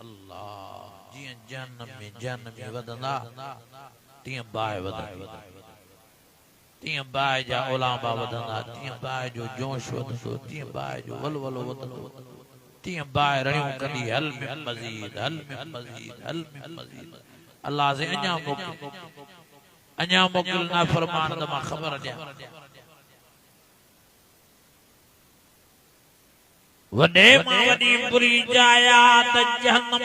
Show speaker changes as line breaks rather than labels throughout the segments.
अल्लाह जियां जन्म में वदंदा तियां बाय वदंदा तियां बाय जा ओलांबा वदंदा तियां बाय जो जोश वदंदो तियां बाय जो वलवलो वदंदो तियां बाय रणियों कंदी हल में मजीद हल में मजीद हल में मजीद अल्लाह से अञा मोकिल ना फरमान द मां खबर दिया वडे मां वडी बुरी जाया त जहन्नम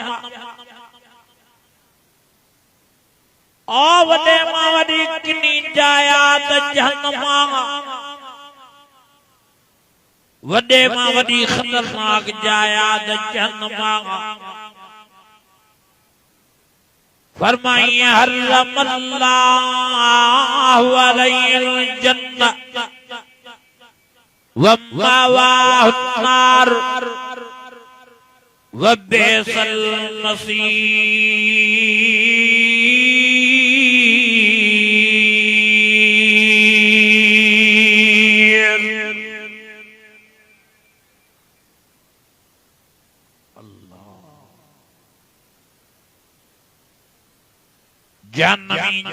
ओ वडे मां वडी किनी जाया त जहन्नम वडे मां वडी खतरनाक जाया त जहन्नम फरमाई हर्रमल्लाहु अलैहिल जन्नह वम्मावाहुन्नार वबिसल मसीर।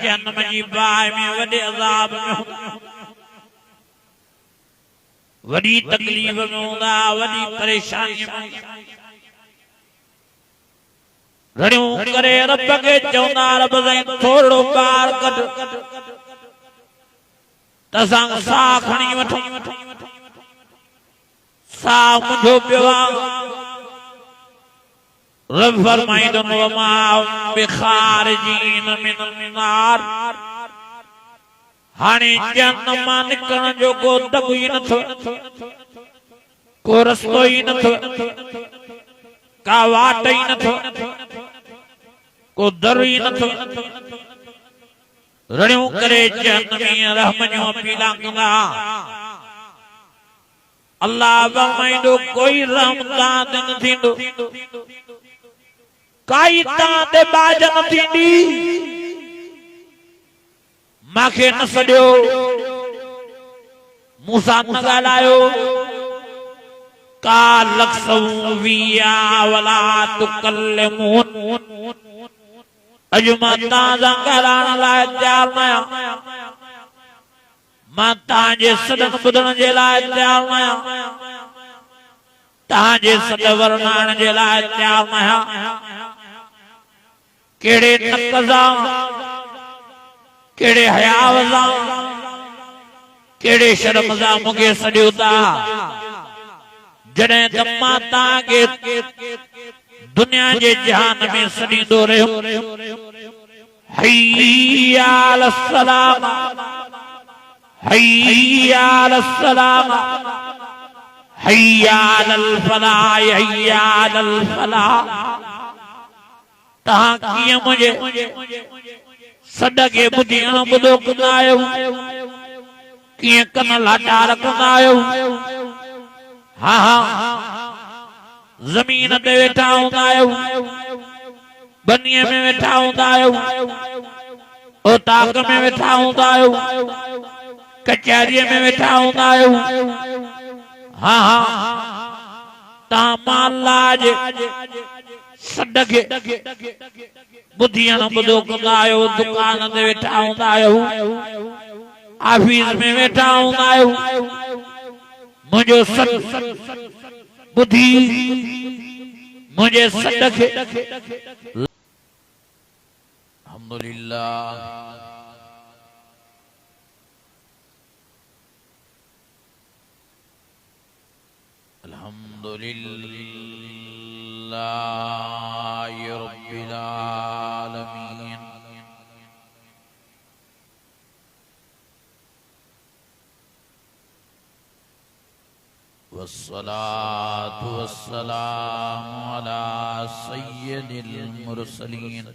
जन्म जी बाय में वडे अज़ाब में वडी तकलीफ में होंदा वडी परेशानी में रड़ियों करे रब के चौंदा रब से थोड़ो पार कट तसां सा खणी वठो सा मुझो पियो रब फरमाइदो वमा बिखारिजीन मिनल नार हाने जन्नम निकरण जो को दगु ही न थो को रस्तो ही न थो का वाट ही न थो को दर ही न थो रणियों करे जन्नमी रहमनियों पीला कंदा अल्लाह फरमाइदो कोई रहमता न थींदो काई ताते बाजन थींदी माखे न सडियो मूसा न गालायो का लक्सविया वला तुकल्लिमून अजमा ताजा गालान लाए तैयार नया मां ताजे सदन बुधन जे लाए तैयार नया ताजे सद वरनान जे लाए तैयार नया केड़े नकजा केड़े हयावजा केड़े शर्मजा मुगे सडियोता जड़े दम्मा ताके दुनिया जे जहान में सडींदो रहो हय्या अलस सलाम हय्या अलस सलाम हय्या अलल फलाह हय्या अलल फलाह तहां किए मुझे सडके बुधियण बुधो कंदा आयो किए कन लाटा रखंदा आयो हां हां जमीन ते वेठा हूंदा आयो बनीअ में वेठा हूंदा आयो ओ ताक में वेठा हूंदा आयो कचहरीअ में वेठा हूंदा आयो हां हां ता मालाज सडके बुधियण बुधो कंदा आयो दुकान ते वेठा हूंदा आयो ऑफिस में वेठा हूंदा आयो मुझो सद बुद्धि मुझे सडके अल्हम्दुलिल्लाह अल्हम्दुलिल्लाह रब्बिल आलमीन वस्सलातु वस्सलामु अला सय्यिदिल मुरसलीन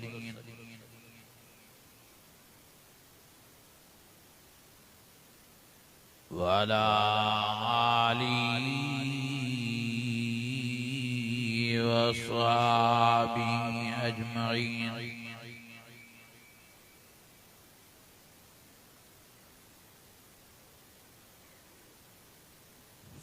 व अला आलिहि व अस्हाबिहि अजमईन।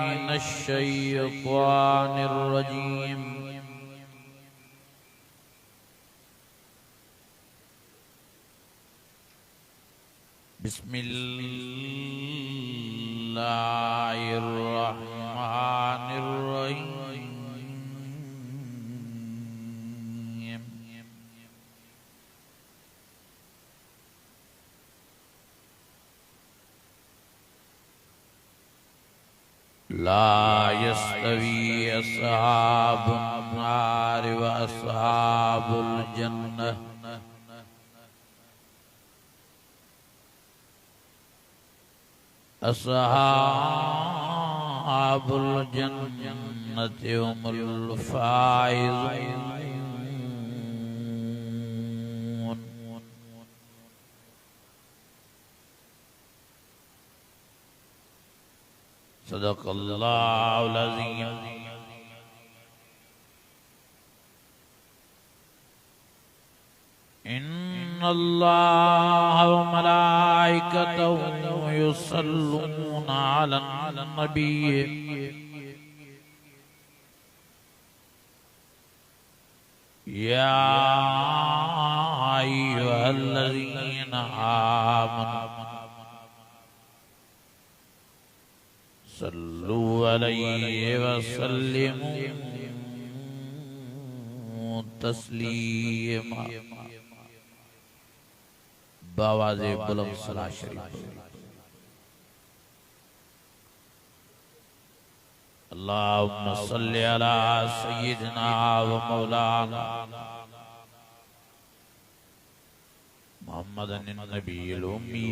मिनश शैतानिर रजीम। बिस्मिल्लाहिर्रहमानिर्रहीम। ला यस्तवी अस्हाबुन नार व अस्हाबुल जन्नह। अस्हाबुल जन्नति हुमुल फाइज़ून। सदक़ल्लाहुल अज़ीम। इन्नल्लाह व मलाइकतहु युसल्लूना अलन नबी। या अय्युहल्लज़ीना आमनू सल्लु अलैहि व सल्लिमू तस्लीमा। बावाज़े बुलंद सलात शरीफ। अल्लाहुम्मा सल्लि अला सय्यिदिना व मौलाना मुहम्मदिन नबिय्यिल उम्मी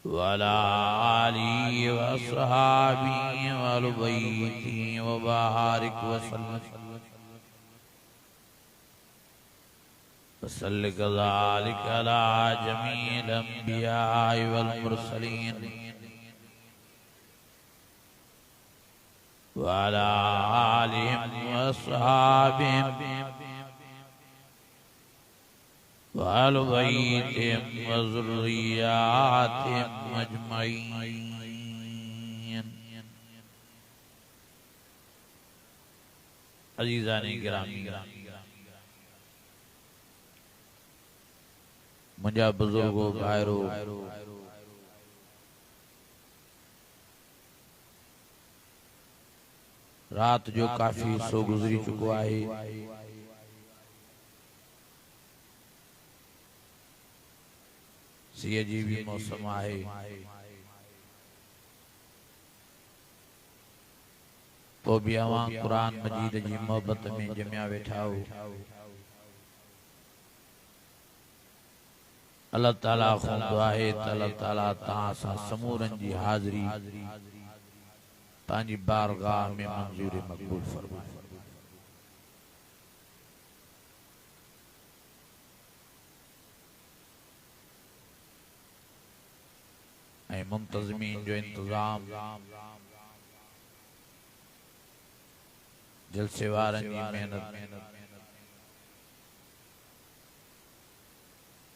व अला आलिहि व अस्हाबिहि व अहलि बैतिहि व बारिक व सल्लम वसल्लि कज़ालिका अला जमील अंबियाइ वल मुरसलीन व अला आलिहिम व अस्हाबिहिम व अहलि बैतिहिम व ज़ुर्रिय्यातिहिम अजमईन। अज़ीज़ाने गिरामी, मुंहिंजा बुजुर्गो भाइरो, रात जो काफ़ी सो गुज़री चुको आहे। सीअ जी भी मौसम आहे। तो भी अवां कुरान मजीद जी मोहब्बत में जमिया वेठा हो। अल्लाह ताला खां दुआ है त अल्लाह ताला तहां सां समूरन जी हाज़िरी तांजी बारगाह में मंजूर मक़बूल फरमाए। ऐं मुंतज़मीन जो इंतज़ाम, जलसे वारन जी मेहनत,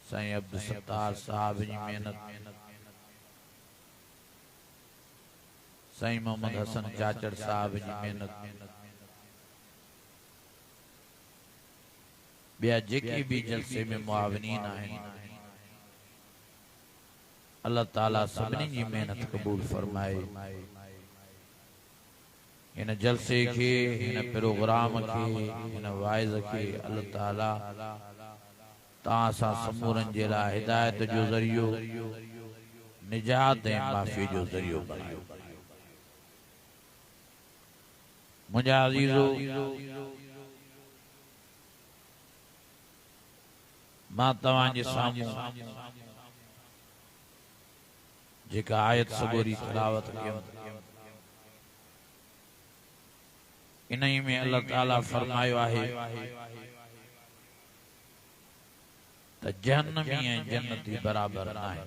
साईं अब्दुल सत्तार साहब जी मेहनत, साईं मोहम्मद हसन चाचड़ साहब जी मेहनत, ॿिया जेके भी जलसे में मुआविनीन आहिनि, अल्लाह ताला सभिनी जी मेहनत कबूल फरमाए। इन जलसे के, इन प्रोग्राम के, इन वाइज़ के अल्लाह ताला तहां सां समूरन जे लाइ हिदायत जो ज़रियो, निजात ऐं माफ़ी जो ज़रियो बणायो। मुंहिंजा अज़ीज़ो, मां तव्हांजे साम्हूं जेका आयत सगोरी तिलावत कयमि, इन्हीं में अल्लाह ताला फरमायो आहे त जहन्नमी ऐं जन्नती बराबर नाहे।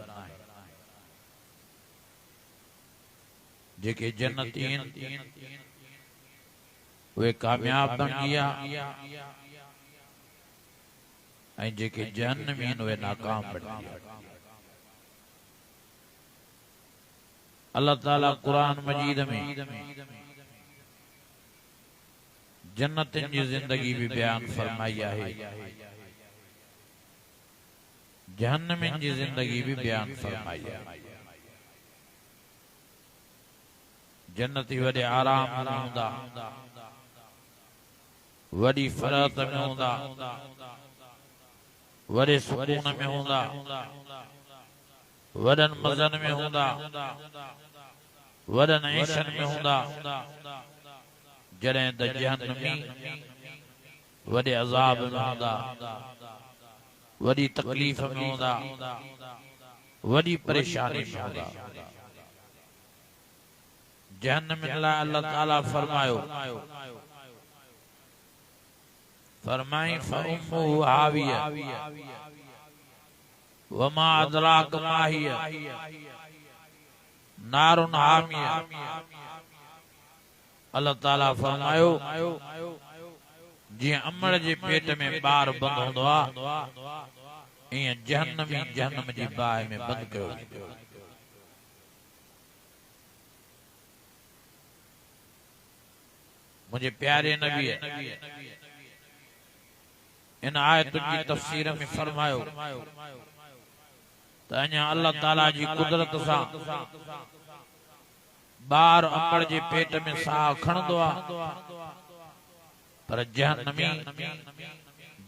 जेके जन्नती आहिनि उहे कामयाब बणजी विया, ऐं जेके जहन्नमी आहिनि उहे नाकाम बणजी विया। अल्लाह ताला कुरान मजीद में जन्नत की जिंदगी भी बयान फरमाई है, जहन्नम की जिंदगी भी बयान फरमाई है। जन्नती वडे आराम में हुंदा, वडी फरात में हुंदा, वडे सुकून में हुंदा, वडन मज़न में हुंदा, वडन ऐशन में हुंदा। जॾहिं त जहन्नमी वडे अज़ाब में हुंदा, वडी तकलीफ में हुंदा, वडी परेशानी में हुंदा। जहन्नम में अल्लाह ताला फरमायो, फरमाई फउम्मुहु हाविया वमा अदराक मा हिया नारुन हामिया। अल्लाह ताला फरमायो जीअं अमड़ जे पेट में ॿार बंद हूंदो आहे, ईअं जहन्नमी जहन्नम जी बाहि में बंद कयो। मुझे प्यारे नबी इन आयत की तफसीर में फरमायो त अञा अल्लाह ताला जी कुदरत सां ॿार अमड़ जे पेट में साह खणंदो आहे, पर जहन्नमी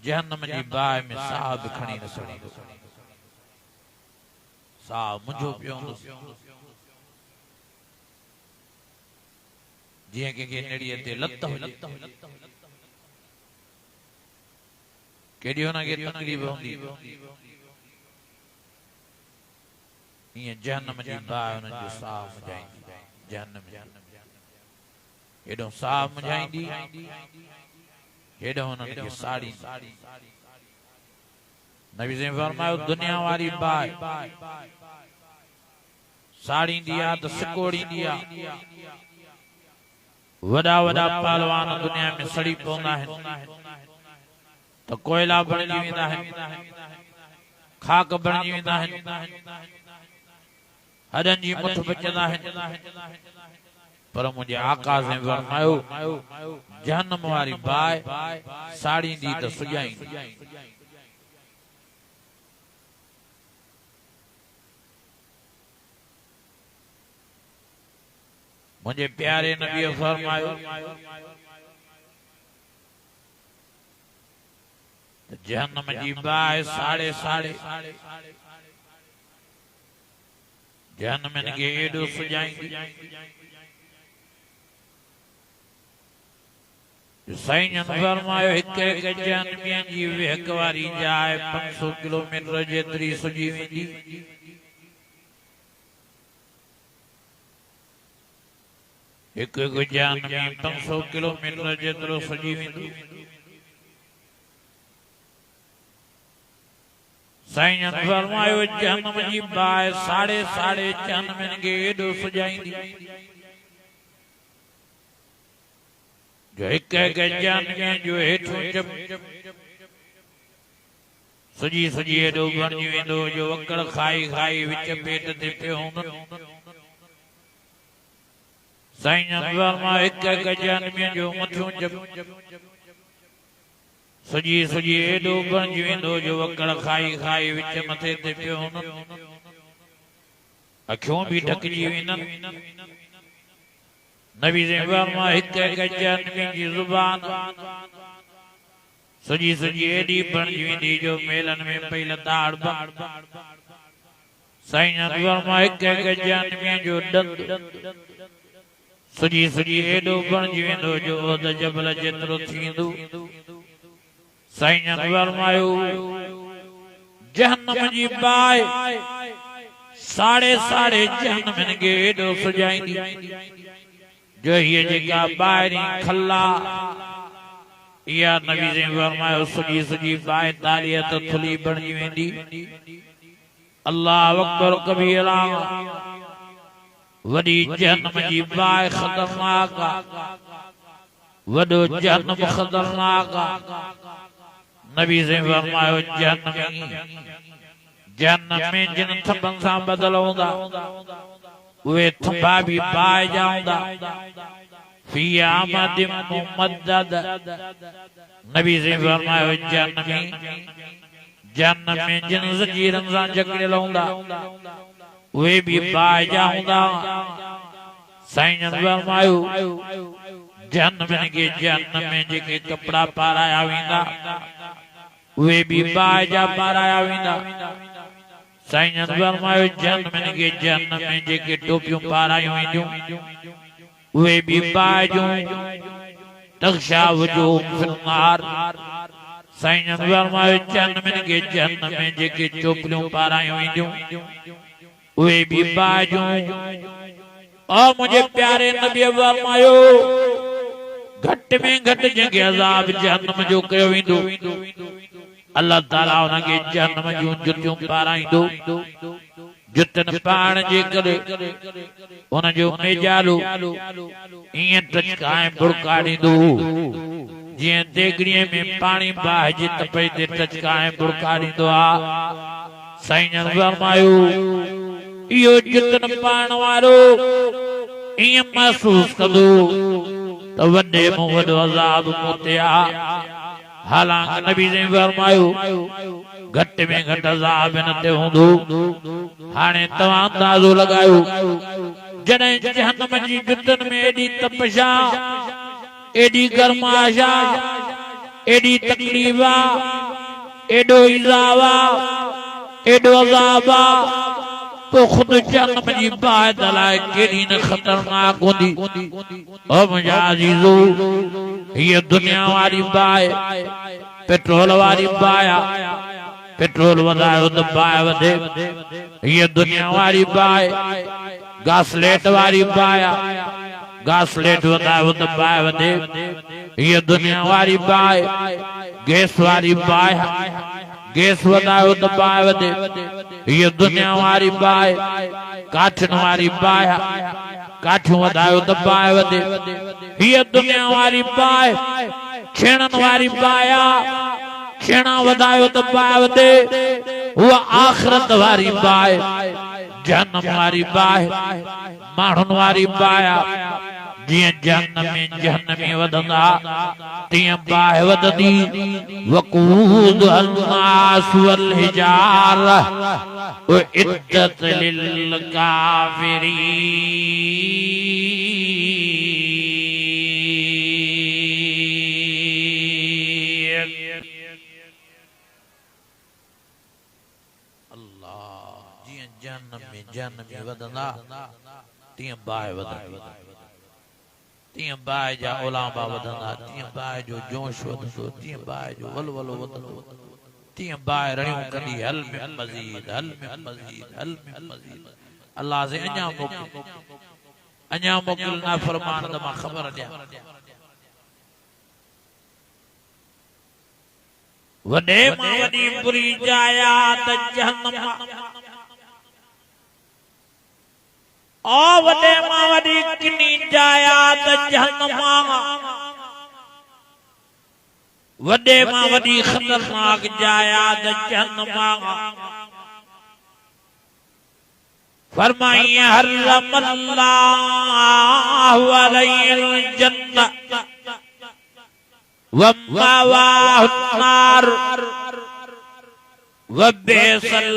जहन्नम जी बाहि में साह भी खणी न सघंदो। साह मुंझो पियो हूंदो, जीअं कंहिंखे नेड़ीअ ते लत हुजे, केॾी हुनखे तकलीफ़ हूंदी, ईअं जहन्नम जी बाहि हुन जो साह मुंझाईंदी। जहन्नम हेॾो साह मुंझाईंदी, हेॾो हुननि खे साड़ी। नबी साईं फरमायो दुनिया वारी बाहि साड़ींदी आहे त सिकोड़ींदी आहे। वॾा वॾा पहलवान दुनिया में सड़ी पवंदा आहिनि त कोयला बणिजी वेंदा आहिनि, खाक बणिजी वेंदा आहिनि, हॾनि जी मुठ बचंदा आहिनि। पर मुंहिंजे आका साईं फरमायो जहन्नम वारी बाहि साड़ींदी त सुॼाईंदी। मुझे प्यारे नबी फरमायो जहन्नम जी बाहि साड़े साड़े जहन्नम के एडो सुजाएंगी। साईं जन फरमायो हिक हिक जहन्नमियन जी विहक वारी जाइ 500 किलोमीटर जेतरी सुजी वेंदी। एक जहन्नमी 500 किलोमीटर जेतरो सुजी वेंदो। साईं जन फरमायो जहन्नम जी बाहि साड़े साड़े जहन्नमियन के एडो सुजाईंदी जो एक एक जहन्नमियन जो हेठों जब सुजी सुजी एडो बणजी वेंदो जो वकड़ खाई खाई विच पेट ते पियो हूंदो। साईं जन फरमायो एक एक जहन्नमियन जो मथों जब सुजी सुजी एडो बणजी वेंदो जो वकड़ खाई खाई विच मथे ते पियो हूंदो। अखियों भी ढकजी वेंदन। नबी से फरमायो हिक हिक जहन्नमी जी ज़ुबान सुजी सुजी एडी बणजी वेंदी जो मेलन में पई लताड़ बण। साईं जन फरमायो हिक हिक जहन्नमी जो दंद सुजी सुजी एडो बणजी वेंदो जो ओद जबल जेतरो थींदो। साईं जन फरमायो जहन्नम जी बाहि साड़े साड़े जहन्नम के एडो सुजाईंदी जो ये जेका बाहिरीं खल्ला या नबी से फरमायो सुजी सुजी बाहि तारीअ त थुली बणजी वेंदी। अल्लाह अकबर कबीरा वडी जहन्नम जी बाहि खतरनाक वडो जहन्नम खतरनाक। नबी से फरमायो जहन्नम में जिन थपन सां बदल हूंदा वे थंबा भी बाय जाऊंदा फी आमद मुमद्दद नबी से फरमायो जन्नत में जिन जंजीरन सां जकड़े लौंदा वे भी बाय जाऊंदा साईं फरमायो जन्नत में जेके कपड़ा पाराया वेंदा वे भी बाय जा पाराया वेंदा साईं फरमायो जन्नत में जेके टोपियूं पारायूं वेंदियूं वे भी बाय जूं तख्शा वजूह फिन्नार साईं फरमायो जन्नत में जेके चोपलियूं पारायूं वेंदियूं वे भी बाय जूं और मुझे प्यारे नबी फरमायो घट में घट जंगे अज़ाब जहन्नम जो कयो वेंदो अल्लाह ताला उनके जन्म जूं जुतियूं पाराईंदो जुतन पाण जे करे उन जो मेजालो ईअं टचकाए बुड़काड़ींदो जीअं देगड़ीअ में पाणी बाहिजे त पई ते टचकाए बुड़काड़ींदो आ साईं फरमायो इहो जुतन पाण वारो ईअं महसूस कंदो त वॾे में वॾो अज़ाब मोते आ हालांकि नबी ने फरमायो घट में घट अज़ाब न ते हूंदो हाणे तव्हां अंदाज़ो लगायो जॾहिं जहन्नम जी जुतन में एडी तपशा एडी गरमाशा एडी तकलीफा एडो इज़ावा एडो अज़ाबा तो खुद जन्नत जी बाह दलाए केड़ी न खतरनाक होंदी ओ मुझे अजीजो ये दुनिया वाली बाह पेट्रोल वाली बाह पेट्रोल वधायो तो बाह वधे ये दुनिया वाली बाह गासलेट वाली बाह गासलेट वधायो तो बाह वधे ये दुनिया वाली बाह गैस वाली बाह गैस वधायो तो बाह वधे ये दुनिया वाली बाह काठन वाली बाह काठू वधायो तो बाह वधे ये दुनिया वाली बाह छेणन वाली बाह छेणा वधायो तो बाह वधे वो आखिरत वाली बाह जन्नत वाली बाह माण्हुनि वाली बाह जियां जहन्नमी वधंदा तियां बाह वधंदी वक़ूद अन्नास वल हिजार व इद्दत लिल काफिरीन अल्लाह जियां जहन्नमी वधंदा तियां बाह वधंदी तियां बाह जा ओलांबा वधंदा तियां बाह जो जोश वधंदो तियां बाह जो वलवलो वधंदो तियां बाह रणियूं कंदी हल में मजीद हल में मजीद हल में मजीद अल्लाह से अञा मोकिल ना फरमान त मां ख़बर ॾियां वॾे मां वॾी बुरी जाया त जहन्नम ओ वॾे मां वॾी किनी जाया त जहन्नम वॾे मां वॾी खतरनाक जाया त जहन्नम फरमाई हर्रमल्लाहु अलैहिल जन्नत व मवाहुन नार व बिसल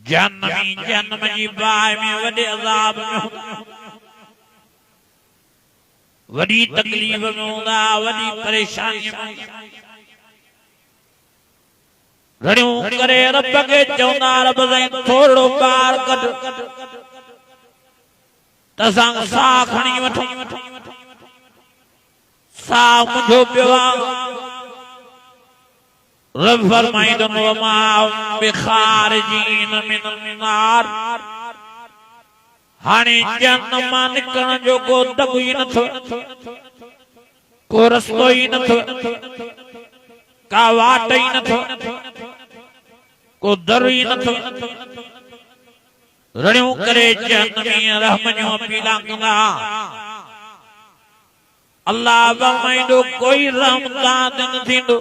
जन्नम जी बाह में वॾे अज़ाब में वॾी तकलीफ़ में हूंदा वॾी परेशानी में घणियूं करे रब खे चवंदा रब साईं थोरो ॿार कढ त असां साह खणी वठूं साह मुंहिंजो पियो आहे रब फरमाईंदो वमा बिखारिजीन मिनल नार हाणे जहन्नम मां निकरण जो को दॿ ई नथो को रस्तो ई नथो का वाट ई नथो को दर ई नथो रड़ियों करे जहन्नमी रहमनियों पीला कंदा अल्लाह फरमाइंदो कोई रहमता न थींदो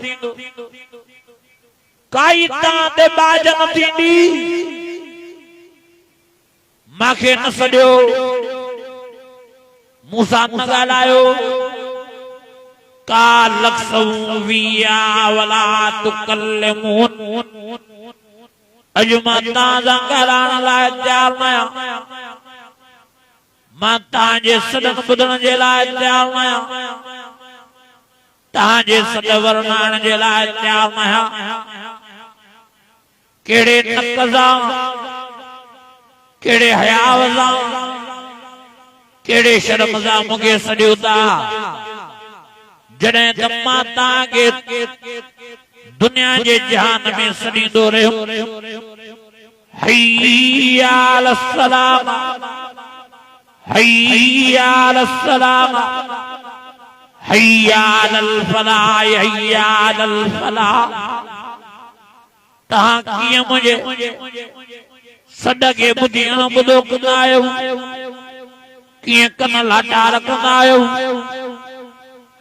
काई ता ते बाज न थींदी माखे न सडियो मूसा न गालायो का लक्सविया वला तुकल्लिमून अजुमा ताजा गालान लाए तैयार नया मां ताजे सदन बुधण जे लाए तैयार नया ताजे सद वरनाण जे लाए तैयार नया केड़े नकजा केड़े हयावजा केड़े शर्मजा मुगे सडियोता जने त माता के दुनिया के जहान में सडींदो रहियो हय्या अलस सलाम हय्या अलस सलाम हय्या अलल फलाह हय्या अलल फलाह तहां किए मुझे सड के बुधियां बुधो कंदा आयो किए कन लाटा रखंदा आयो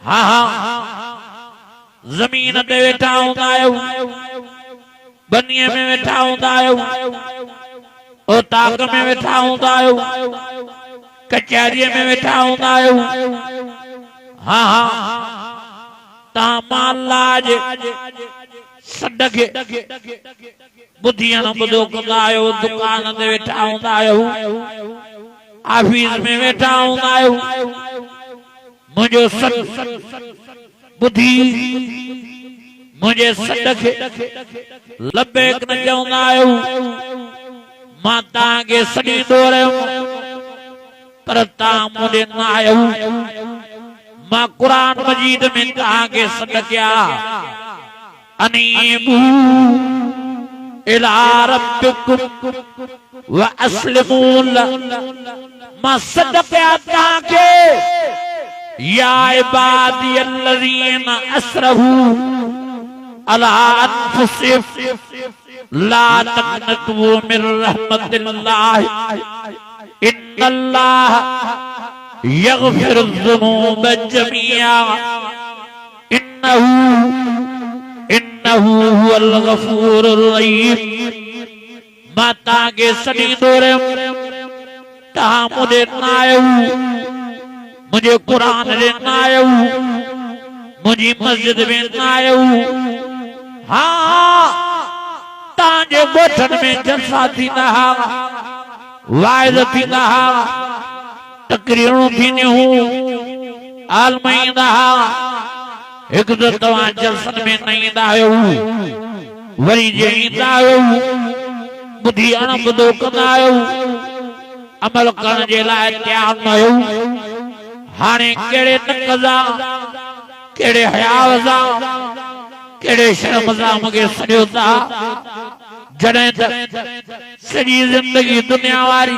हाँ हाँ जमीन पे वेठा हूंदा आयो बनीअ में वेठा हूंदा आयो ओ ताक में वेठा हूंदा आयो कचहरीअ में वेठा हूंदा आयो हाँ हाँ ता मालाज सड के बुधियां बुधो कंदा आयो दुकान ते वेठा हूंदा आयो ऑफिस में वेठा हूंदा आयो मुझे बुद्धि मुझे सड खे लबेक न चवंदा आहियो मां तव्हांखे सॾींदो रहियो पर तव्हां मूं न आहियो मां क़ुरान मजीद में तव्हांखे सॾ कया अनीबू इला रब्बिकुम व अस्लिमू मां सॾ कया तव्हांखे या इबादी अल्लज़ीना असरफू अला अनफुसिहिम ला तक़नतू मिन रहमतिल्लाह इन्नल्लाह यग़फिरुज़्ज़ुनूब जमीआ इन्नहू हुवल गफूरुर रहीम माता के सॾींदो रहियो तव्हां मूं न आहियो मुझे कुरान लेना आयो मुझी मस्जिद में ना आयो हाँ ताजे गोठन में जलसा थी ना वाइज थी ना तकरीरूं थींदियूं आलमाईंदा एक तो तव्हां जलसन में न ईंदा आहियो वरी जे ईंदा आहियो ॿुधी अणॿुधो कंदा आहियो अमल करण जे लाइ तयार न आहियो हाने केड़े नकजा केड़े हयावजा केड़े शर्मजा मुगे सडियोता जड़े सजी जिंदगी दुनिया वारी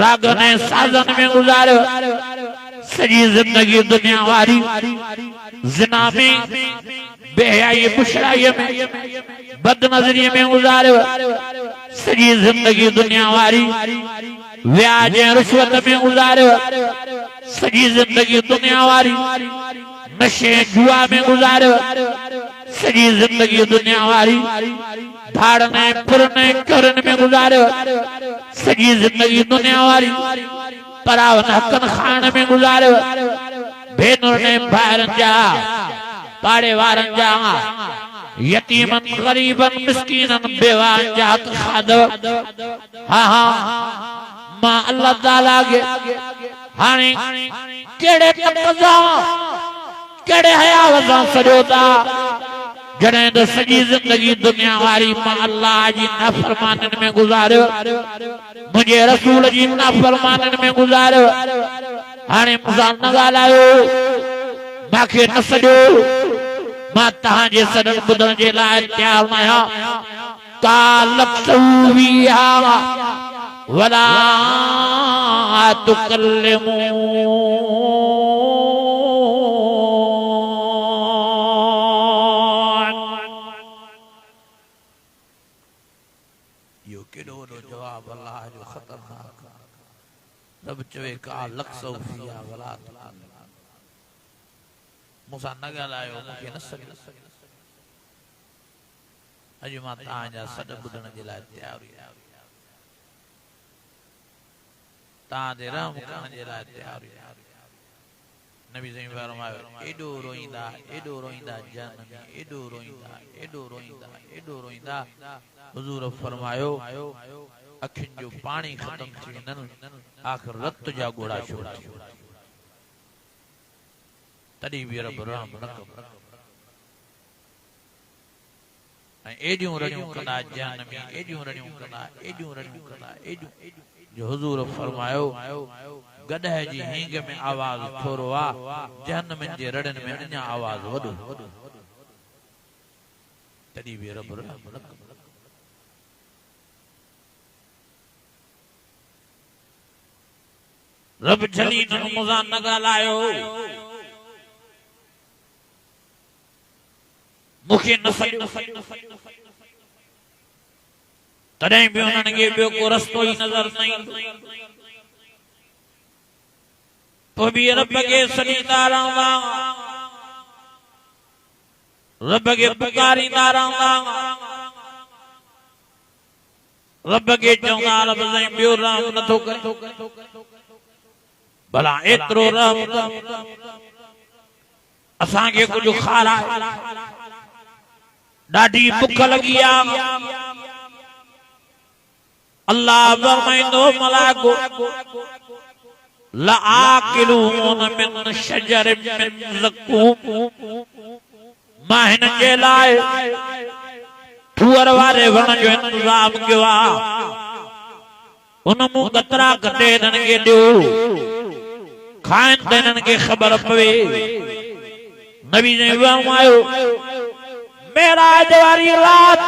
रागने साजन में गुजारो सजी जिंदगी दुनिया वारी जिना में बेहयाई मुशराई में बदनजरी में गुजारो सजी जिंदगी दुनिया वारी व्याज रिश्वत में गुजारो सजी जिंदगी दुनिया वारी नशे जुआ में गुजारो सजी जिंदगी दुनिया वारी धाड़ने पुरने करन में गुजारो सजी जिंदगी दुनिया वारी परावन हकन खान में गुजारो भेनुर ने भाइरन जा पाड़े वारन जा यतीमन गरीबन मिस्कीनन बेवान जा हक खादो हाँ हाँ मां अल्लाह ताला के हाने केड़े तकजा केड़े हयावजा सजोता जड़े तो सजी जिंदगी दुनिया वारी मां अल्लाह जी नाफरमानन में गुजारो मुझे रसूल जी नाफरमानन में गुजारो हाने मुसा न गालायो माखे न सजो मां तहां जे सदन बुधण जे लाइ तयार आहियां का लक्सविया वला तुकल्लिमू यो केडो वडो जवाब अल्लाह जो खतरनाक रब चवे का लक्सो फिया वला मूसा न ॻाल्हायो मूंखे न सघे अॼु मां तव्हांजा सॾ ॿुधण जे लाइ तयार आहियां तव्हांजे रहम करण जे लाइ तयार आहियां नबी सही फरमायो एॾो रोईंदा जनमी एॾो रोईंदा हुजूर फरमायो अखियुनि जो पाणी ख़तम थी वञनि आख़िर रत जा ॻोढ़ा छोड़ तॾहिं बि रब रहम न कंदो ऐं एॾियूं रड़ियूं कंदा जनमी एॾियूं रड़ियूं कंदा जो हुजूर फरमायो गॾह जी हींग में आवाज थोरो आ जहन्नम जे रड़नि में अञा आवाज वॾो तॾहिं बि रब रहम न कंदो रब जली न मुज़ा न ॻाल्हायो मूंखे न सॾियो तॾहिं बि उन्हनि खे ॿियो को रस्तो ई नज़र न ईंदो पोइ बि रब खे सॾींदा रहंदा रब खे पुकारींदा रहंदा रब खे चवंदा रब साईं ॿियो रहम नथो करे भला एतिरो रहम असांखे कुझु खाराए ॾाढी बुख लॻी आहे अल्लाह फरमाईंदो मलाइको लआकिलून मिन शजर मिन ज़क़ूम मां हिन जे लाइ ठूअर वारे वण जो इंतज़ाम कयो आहे उन मूं कतरा कटे हिननि खे ॾियो खाइनि त हिननि खे ख़बर पवे नबी ने फरमायो मेराज वारी रात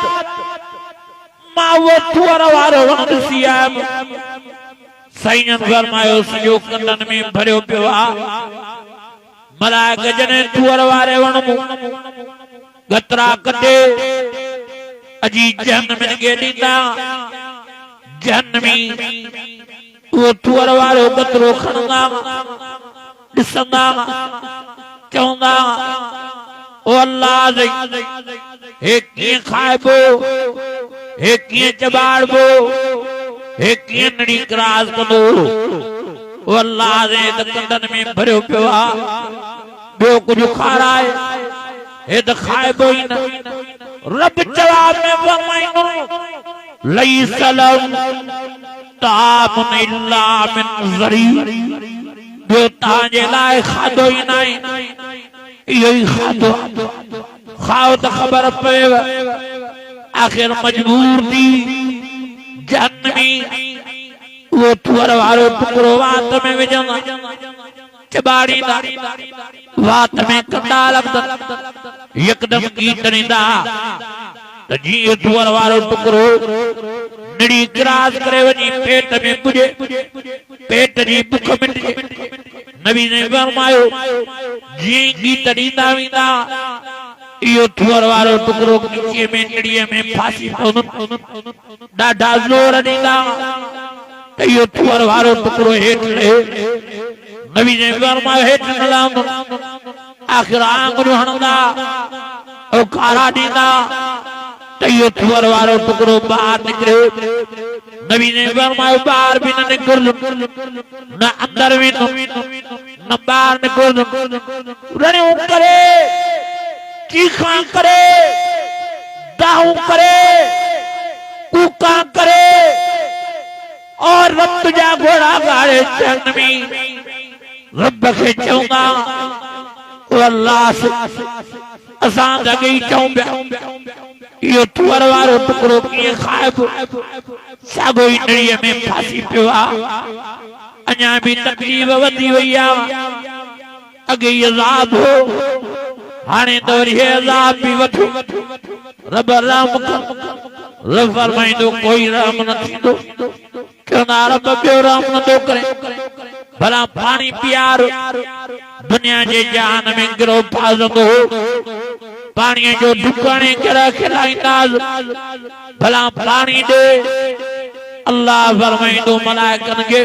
मां वो ठूअर वारो वण ॾिसी आयुमि साईं फरमायो सॼो कंदनि में भरियो पियो आहे मलाइक जॾहिं ठूअर वारे वण मूं गतरा कटे अजी जहन्नम खे ॾींदा जहन्नमी वो ठूअर वारो गतरो खणंदा ॾिसंदा चवंदा ओ अल्लाह हे कीअं खाइबो हे कीअं चबाड़बो हे कीअं नड़ी क्रास कंदो ओ अल्लाह जे कंदनि में भरियो पियो आहे ॿियो कुझु खाराए हे त खाइबो ई न रब जवाब में फरमाईंदो लैस लहुम ताअमुन इल्ला मिन ज़री ॿियो तव्हांजे लाइ खाधो ई न आहे इहो ई खाधो खाओ त ख़बर पएव आख़िर मजबूर थी जहन्नमी वो ठूअर वारो टुकड़ो वात में विझंदा चबाड़ींदा वात में कंदा लॻंदा यकदम कीतरींदा त जीअं ठूअर वारो टुकड़ो निड़ी क्रास करे वञी पेट में पुॼे पेट जी बुख मिटे नबी ने फरमायो जीअं गीत ॾींदा वेंदा इहो ठूअर वारो टुकड़ो नीचे में निड़ीअ में फासी पवंदो ॾाढा ज़ोर ॾींदा त इहो ठूअर वारो टुकड़ो हेठि लहे नबी ने फरमायो हेठि न लहंदो आख़िर आङुरियूं हणंदा औकारा ॾींदा त इहो ठूअर वारो टुकड़ो ॿाहिरि निकिरे नबी ने फरमायो ॿाहिरि बि न निकिरंदो न अंदरि वेंदो न ॿाहिरि निकिरंदो रड़ियूं करे चीखा करे दाहू करे कूका करे और रब जा घोड़ा गाड़े जहन्नमी रब खे चवंदा ओ अल्लाह असां जॻहि चऊं पिया इहो ठूअर वारो टुकड़ो कीअं खाइबो साॻो ई नड़ीअ में फासी पियो आहे अञा बि तकलीफ़ वधी वई आहे अॻे ई अज़ाब हो हाणे तो ये अज़ाब भी वठो रब रहम रब फरमाईंदो कोई रहम न थींदो क्यों ना रब ॿियो रहम नथो करे भला पानी पियार दुनिया जे जहान में गिरो फाज़ंदो पानी जो ढुकणे कहिड़ा खिलाईंदास भला पानी दे अल्लाह फरमाइंदो मलाइकन के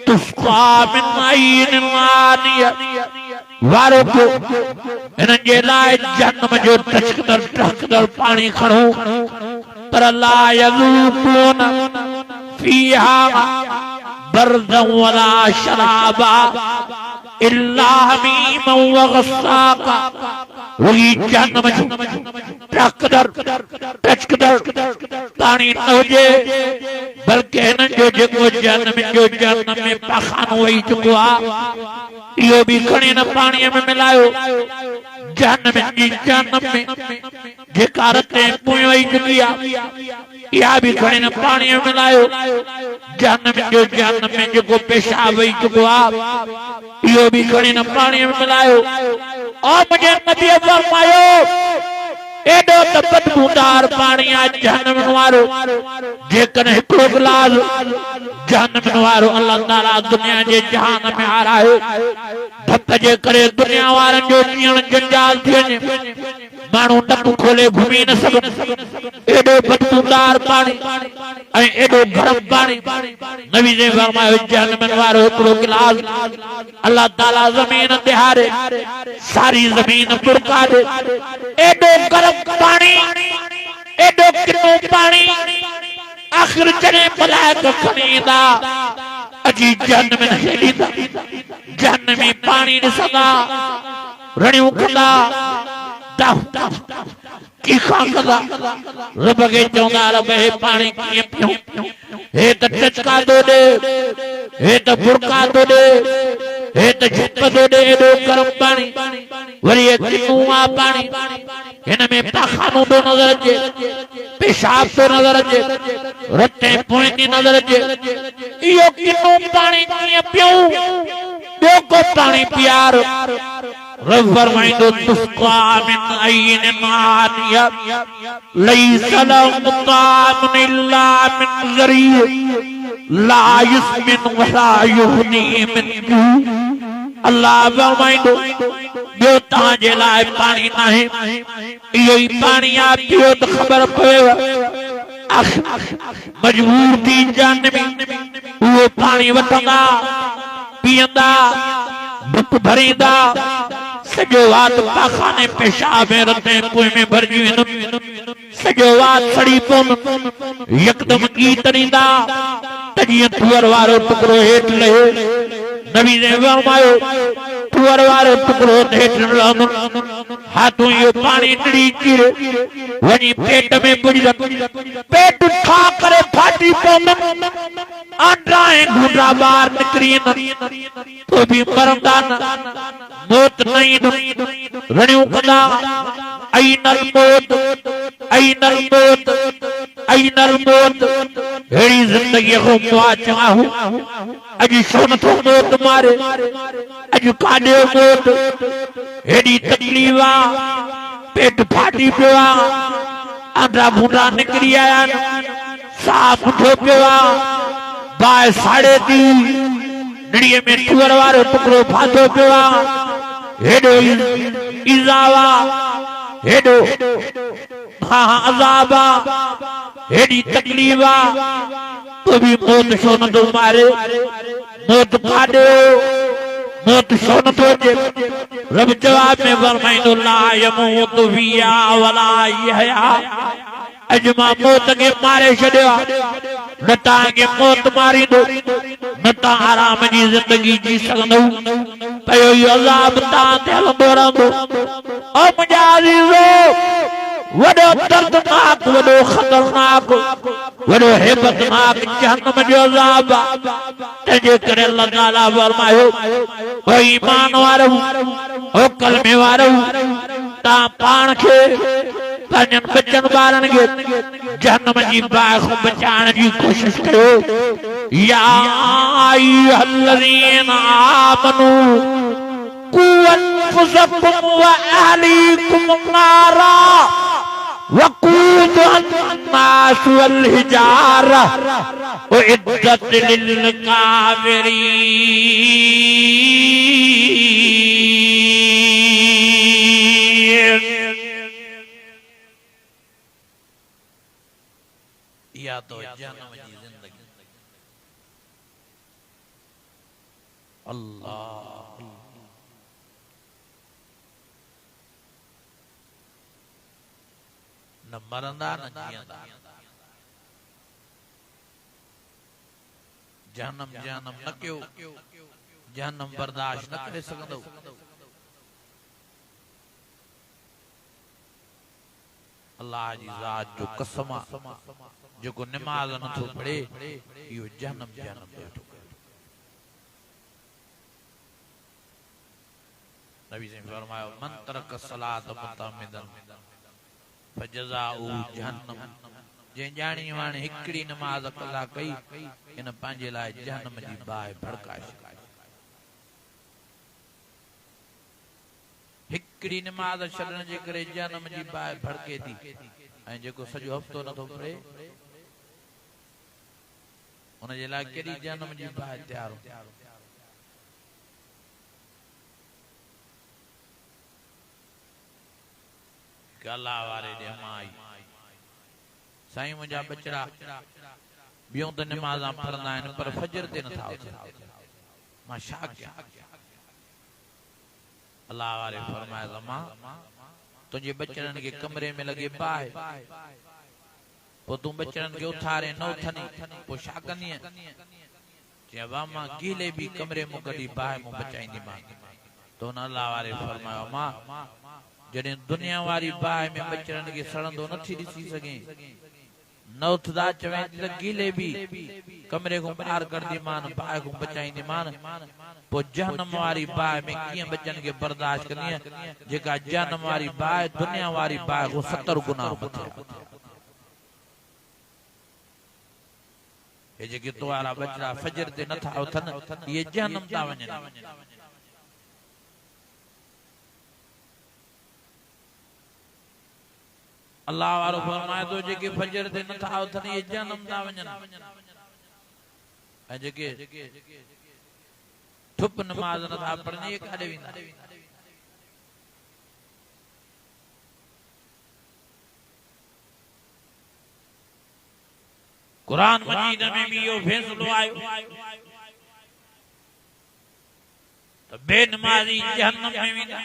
तुस्का मिन आइन आनिया वारो को इन जे लाइ जन्म जो टचकदड़ पानी खणो पर ला यज़ूक़ून फीहा बरदन वला शराबा इल्ला हमीमन व गस्साक़ा। वही जन्म टचकदड़ पानी न हुजे बल्कि हिन जो जेको जन्म में पाखानो वही चुको आहे इहो बि खणी न पाणीअ में मिलायो। जन्म में जेका रते पुई वही चुकी आहे इहा बि खणी न पाणीअ में मिलायो। जन्म में जेको पेशाब वही चुको आहे इहो बि खणी न पाणीअ में मिलायो। और मुझे नबी फरमायो एडो त बदबूदार पानी आ जहन्नम वारो जेकॾहिं हिकिड़ो गिलास जहन्नम वारो अल्लाह ताला दुनिया जे जहान में हाराए धप जे करे दुनिया वारनि जो पीअण जंजाल थी वञे माण्हू नक खोले घुमी न सघनि। एडो बदबूदार पानी ऐं एडो गरम पानी नबी ने फरमायो जहन्नम वारो हिकिड़ो गिलास अल्लाह ताला ज़मीन ते हारे सारी ज़मीन बुरका दे। एडो गरम पानी एडो किनो पानी आखिर जने मलाइक खणी ईंदा अजी जहन्नम में छॾींदा। जहन्नम में पानी ॾिसंदा रड़ियूं कंदा कीखा कंदा रब खे चवंदा रब हे पानी कीअं पियूं हे त टचका थो ॾे हे त बुरका थो ॾे हे त झुप थो ॾे एॾो गरम पानी वरी किनो आहे पानी हिन में पाखानो थो नज़र अचे पेशाब थो नज़र अचे रते पोइ थी नज़र अचे इहो किनो पानी कीअं पियूं ॿियो को पानी पियार। रब फरमाइंदो तुस्का मिन आइन आनिया लैस लहुम ताअमुन इल्ला मिन ज़री ला युस्मिन वला युग़नी मिन जू। अल्लाह फरमाइंदो ॿियो तव्हांजे लाइ पानी नाहे इहो ई पानी आहे पियो त ख़बर पवेव। मजबूर थी जहन्नमी उहो पानी वठंदा पीअंदा बुत भरींदा सॼो वात पाखाने पेशाब में रते पोइ में भरिजी वेंदो सॼो वात सड़ी पवंदो यकदम गीत ॾींदा त जीअं तुअर वारो टुकड़ो हेठि लहे। नबी ने फरमायो तुअर वारो टुकड़ो हेठि लहंदो हाथों इहो पानी टिड़ी चिर वञी पेट में पुॼंदो पेट ठा करे फाटी पवंदो आंडा ऐं गुंडा ॿाहिरि निकिरी ईंदा पोइ बि मरंदा न मौत न ईंदो रड़ियूं कंदा ऐनल मौत ऐनल मौत ऐनल मौत अहिड़ी ज़िंदगीअ खां मां चाहूं अॼु छो नथो मौत मारे अॼु काॾे मौत हेॾी तकलीफ़ आहे पेट फाटी पियो आहे आंडा गुंडा निकिरी आया आहिनि साह मुठो पियो आहे बाहि साड़े थी नड़ीअ में तुअर वारो टुकड़ो फाथो पियो आहे हेॾो इज़ाब आहे हेॾो अज़ाब आहे हेॾी तकलीफ़ आहे तो भी मौत छो नथो मारे मौत काॾे मौत छो नथो अचे। रब जवाब में फरमाईंदो ला यमूतु फिहा वला यहया अॼु मां मौत खे मारे छॾियो आहे न तव्हांखे मौत मारींदो न तव्हां आराम जी ज़िंदगी जी सघंदव पियो इहो अज़ाब तव्हां ते हलंदो रहंदो। ओ मुंहिंजा अज़ीज़ो वॾो दर्दनाक वॾो ख़तरनाक वॾो हेबतनाक जहन्नम जो अज़ाब आहे। तंहिंजे करे अल्लाह ताला फरमायो ओ ईमान वारो ओ कलमे वारो तव्हां पाण खे पंहिंजनि बचनि ॿारनि खे जहन्नम जी बाहि खां बचाइण जी कोशिश कयो। या अय्युहल्लज़ीना आमनू कू अनफुसकुम व अहलीकुम नारा वक़ूदुहा अन्नास वल हिजारा उइद्दत लिल काफिरीन। या तो जहन्नम जी जिंदगी। अल्लाह न मरंदा न जियंदा। जहन्नम जहन्नम न कयो, जहन्नम बर्दाश्त न करे सघंदो। अल्लाह जी ज़ात जो कसम जेको नमाज नथो पढ़े इहो जहन्नम जहन्नम वेठो करे। नबी से फरमायो मन तरक सलात मुतमिदन फजज़ाउ जहन्नम। जे जानी वाणी हिकड़ी नमाज कला कई इन पंहिंजे लाइ जहन्नम जी बाहि भड़काए छॾी। हिकड़ी नमाज छॾण जे करे जहन्नम जी बाहि भड़के थी। ऐं जेको सॼो हफ़्तो नथो पढ़े उन जे लाइ केॾी जहन्नम जी बाहि तयार हूंदी। गाला वारे ॾे मां आई साईं मुंहिंजा बचड़ा ॿियूं त नमाज़ां पढ़ंदा आहिनि पर फजर ते नथा उथनि। मां छा कयां? अल्लाह वारे फरमाया त मां तुंहिंजे बचड़नि खे कमरे में लॻे बाहि, पोइ तूं बचड़नि खे उथारे न उथनी पोइ छा कंदीअ? चई वाह मां गीले बि कमरे मूं कढी बाहि मूं बचाईंदीमांइ। त हुन अल्लाह वारे फरमायो मां जॾहिं दुनिया वारी बाहि में बचड़नि खे सड़ंदो नथी ॾिसी सघें न उथदा चवें त गीले बि कमरे खां ॿाहिरि कढंदीमान बाहि खां बचाईंदीमान। पोइ जहन्नम वारी बाहि में कीअं बचनि खे बर्दाश्त कंदीअ जेका जहन्नम वारी बाहि दुनिया वारी बाहि खां 70 गुना मथे। हे जेके तोवारा बचड़ा फजर ते नथा उथनि इहे जहन्नम था वञनि। अल्लाह वारो फरमाए थो जेके फजर ते नथा उथनि इहे जहन्नम था वञनि। ऐं जेके ठुप नमाज नथा पढ़नि इहे काॾे वेंदा? कुरान मजीद में भी इहो फैसलो आयो त बेनमाज़ी जहन्नम में वेंदा।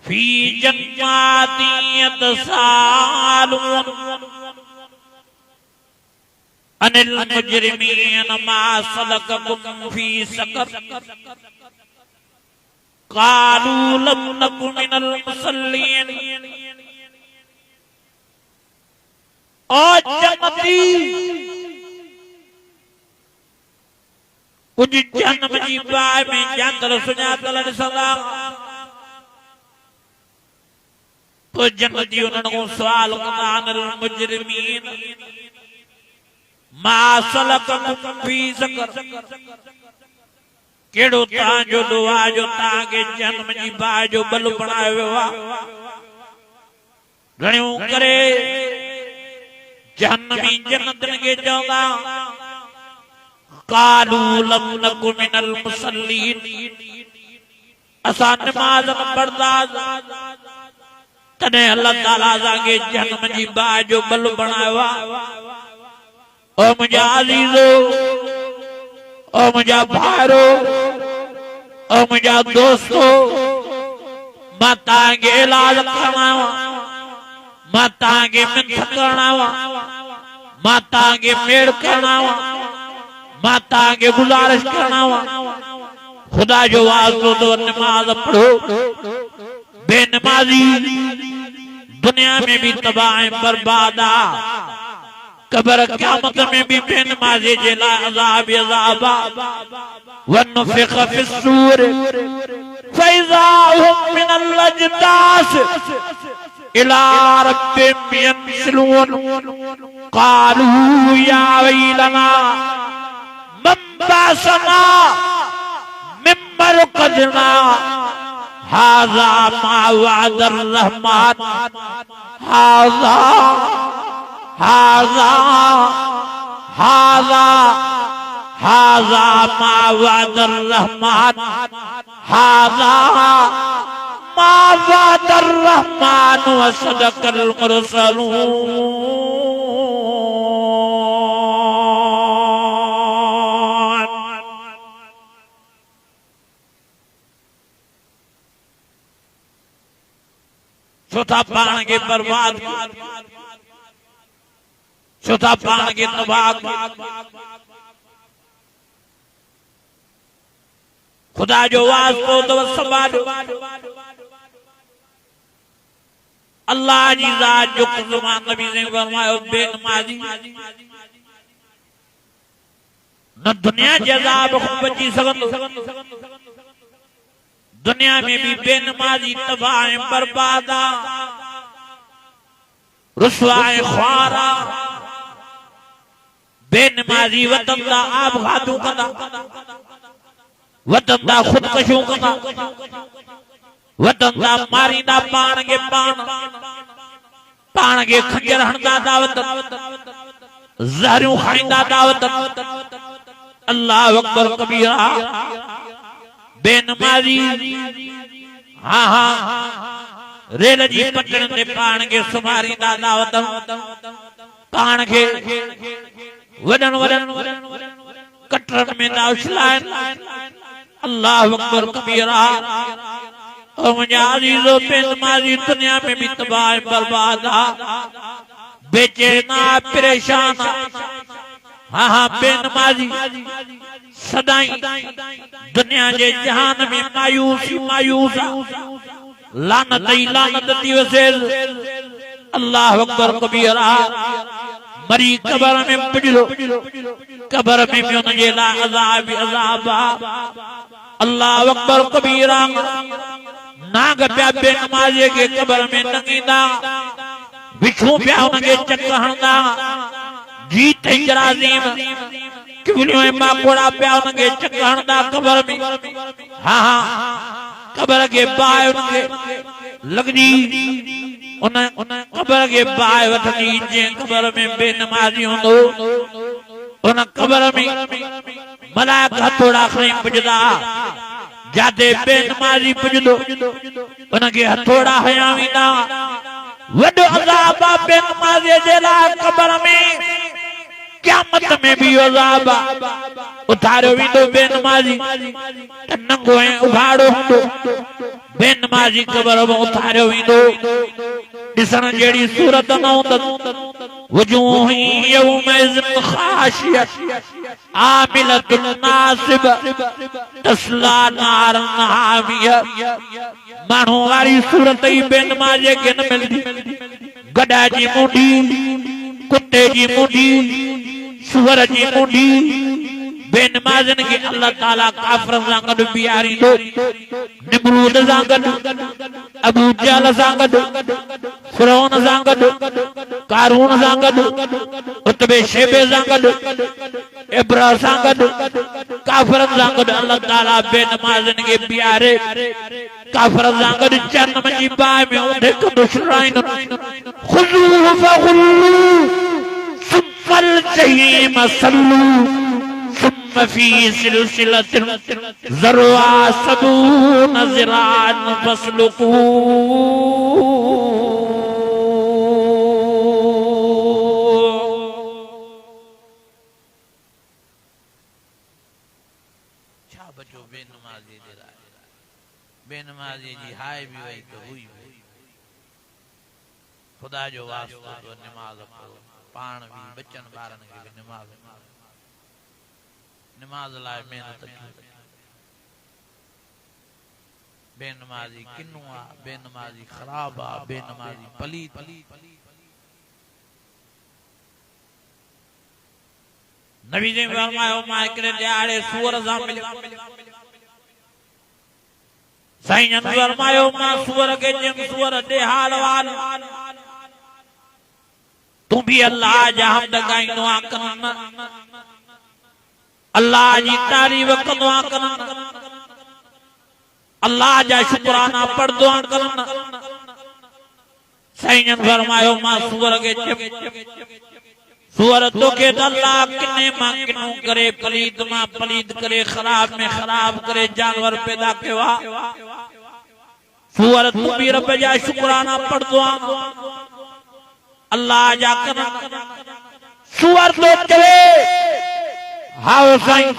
फी जन्नाति यतसालून अनिल मुजरिमीन मा सलककुम फी सकर कालू लम नकु मिनल मुसल्लीन। ओ जन्नती कुछ जन्नम जी बाहि में जातल सुञातल ॾिसंदा तो जन्नती उन्हनि खां सुवाल कंदा अनिल मुजरिमीन मा सलककुम फी सकर कहिड़ो तव्हांजो दुआ जो तव्हांखे जन्म जी बाहि जो बल बणायो वियो आहे। घणियूं करे जहन्नमी जन्नतनि खे चवंदा कालू लम नकु मिनल मुसल्लीन असां नमाज़ न पढ़दा। तॾहिं अल्लाह ताला असांखे जहन्नम जी बाहि जो बल बणायो आहे। ओ मुंहिंजा अज़ीज़ो, ओ मुंहिंजा भाइरो, ओ मुंहिंजा दोस्तो, मां तव्हांखे इलाज करण आयो आहियां, मां तव्हांखे मिंथ करण आयो आहियां, मां तव्हांखे मेड़ करण आयो आहियां, मां तव्हांखे गुज़ारिश करण आयो आहियां। खुदा जो वास्तो तो नमाज पढ़ो। बेनमाजी दुनिया में भी तबाह बर्बाद आ, कब्र क़यामत में भी बेनमाजी जे लाइ अज़ाब अज़ाब वनुफ़िख़ फ़िस्सूर फ़इज़ा हुम मिनल अजदास इला रब्बिहिम यंसिलून क़ालू या वैलना मन बअसना मिन मरक़दिना हाज़ा मा वअदर रहमान हाज़ा हाज़ा हाज़ा हाज़ा मा वअदर रहमान हाज़ा मा वअदर रहमान व सदकल मुरसलून। चौथा पाण के बर्बाद, चौथा पाण के तबाह, खुदा जो वास्तो तो संभालो। अल्लाह जी ज़ात जो ज़ुबान नबी ने फरमायो बेनमाजी न दुनिया जज़ाब बची सगंदो, दुनिया में भी बेनमाजी तबाह बर्बादा रुसवाए ख्वारा। बेनमाजी वतन दा आबगादू कंदा, वतन दा खुदकशू कंदा, वतन दा मारींदा पाण के पाण, पाण के खंजर हणंदा दावत, ज़हरियूं खाईंदा दावत। अल्लाह अकबर कबीरा। बेनमाजी हाँ हाँ रेल जी पटण ते पाण के सुमारींदा दावत, पाण के वडन वडन कटरन में ना उछलाइन। अल्लाह अकबर कबीरा। और मुझे अजीजो बेनमाजी दुनिया में भी तबाह बर्बाद, बेचैना परेशान। हाँ हाँ बेनमाजी सदाई दुनिया के जहान में मायूसी मायूस, लानत ही लानत थी वसे। अल्लाह अकबर कबीरा। मरी कबर में पुजलो, कबर में भी उनके ला अज़ाब अज़ाब। अल्लाह अकबर कबीरा। नाग प्या बेनमाजी के कबर में टंगींदा, बिछू प्या उनके चक हणंदा, जीत जराज़ीम किवलियों माकोड़ा प्या उनके चक हणंदा कबर में। हाँ हाँ कबर के बाय उनके लगदी, उन कबर के बाय वठनी जे कबर में बेनमाजी होंदो, उन कबर में मलाइक हथोड़ा खणी पुजदा। जाते बेनमाजी पुजदो उनके हथोड़ा हयावींदा। वडो अज़ाब बेनमाजी जे लाइ कबर में। क़यामत में भी अज़ाब उतारियो वेंदो बेनमाजी, नंगो ऐं उघाड़ो हूंदो बेनमाजी कबर में उतारियो वेंदो। ॾिसण जहिड़ी सूरत न हूंदनि। वजूह यौमइज़िन ख़ाशिया आमिलतुन नासिब तस्ला नारन हामिया। माण्हू वारी सूरत ही बेनमाजी खे न मिलंदी। गॾा जी मुंडी, कुत्ते जी मुंडी, सुवर जी मुंडी। बेनमाज़न के अल्लाह ताला काफ़िरन सां गॾु बीहारींदो। निमरूद सां गॾु, अबू जहल सां गॾु, फ़िरौन सां गॾु, कारून सां गॾु, उतबे शेबे सां गॾु, इब्रा सां गॾु, काफ़िरन सां गॾु अल्लाह ताला बेनमाज़न के बीहारे। काफ़िरन सां गॾु जहन्नम जी बाहि में ऊंधे कंदो छुड़ाईंदो। ख़ुज़ूहु फ़ग़ुल्लूहु सुम्मल जहीम सल्लू सुम्म फ़ी सिलसिलतिन ज़रउहा सबून ज़िराअन फ़स्लुकू। छा बचो बेनमाज़ी जे लाइ? बेनमाज़ी जी हाय भी वही तो हुई। खुदा जो वास्तो तो नमाज पढ़ो, पाण भी बच्चन ॿारन खे भी नमाज लाइ मेहनत कयो। बेनमाज़ी किन्नू आ, बेनमाज़ी ख़राब आ, बेनमाज़ी पलीत। नबी ने फरमायो मां हिकिड़े ॾियारे सूअर सां मिलियो। साईं जन फरमायो मां सूअर खे चयुमि सूअर ॾे हाल वाल, तू भी अल्लाह जा हमद गाईंदो आ कन, अल्लाह जी तारीफ़ कंदो आ कन, अल्लाह जा शुक्राना पढ़दो आ कन। साईं जन फरमायो मां सूअर खे चयुमि सूअर तोखे त अल्लाह किने मां किनो करे, पलीत मां पलीत करे, ख़राब में ख़राब करे जानवर पैदा कयो आ। सूअर तू भी रब जा शुक्राना पढ़दो अल्लाह जा कर सूअर तो चले हाओ साईं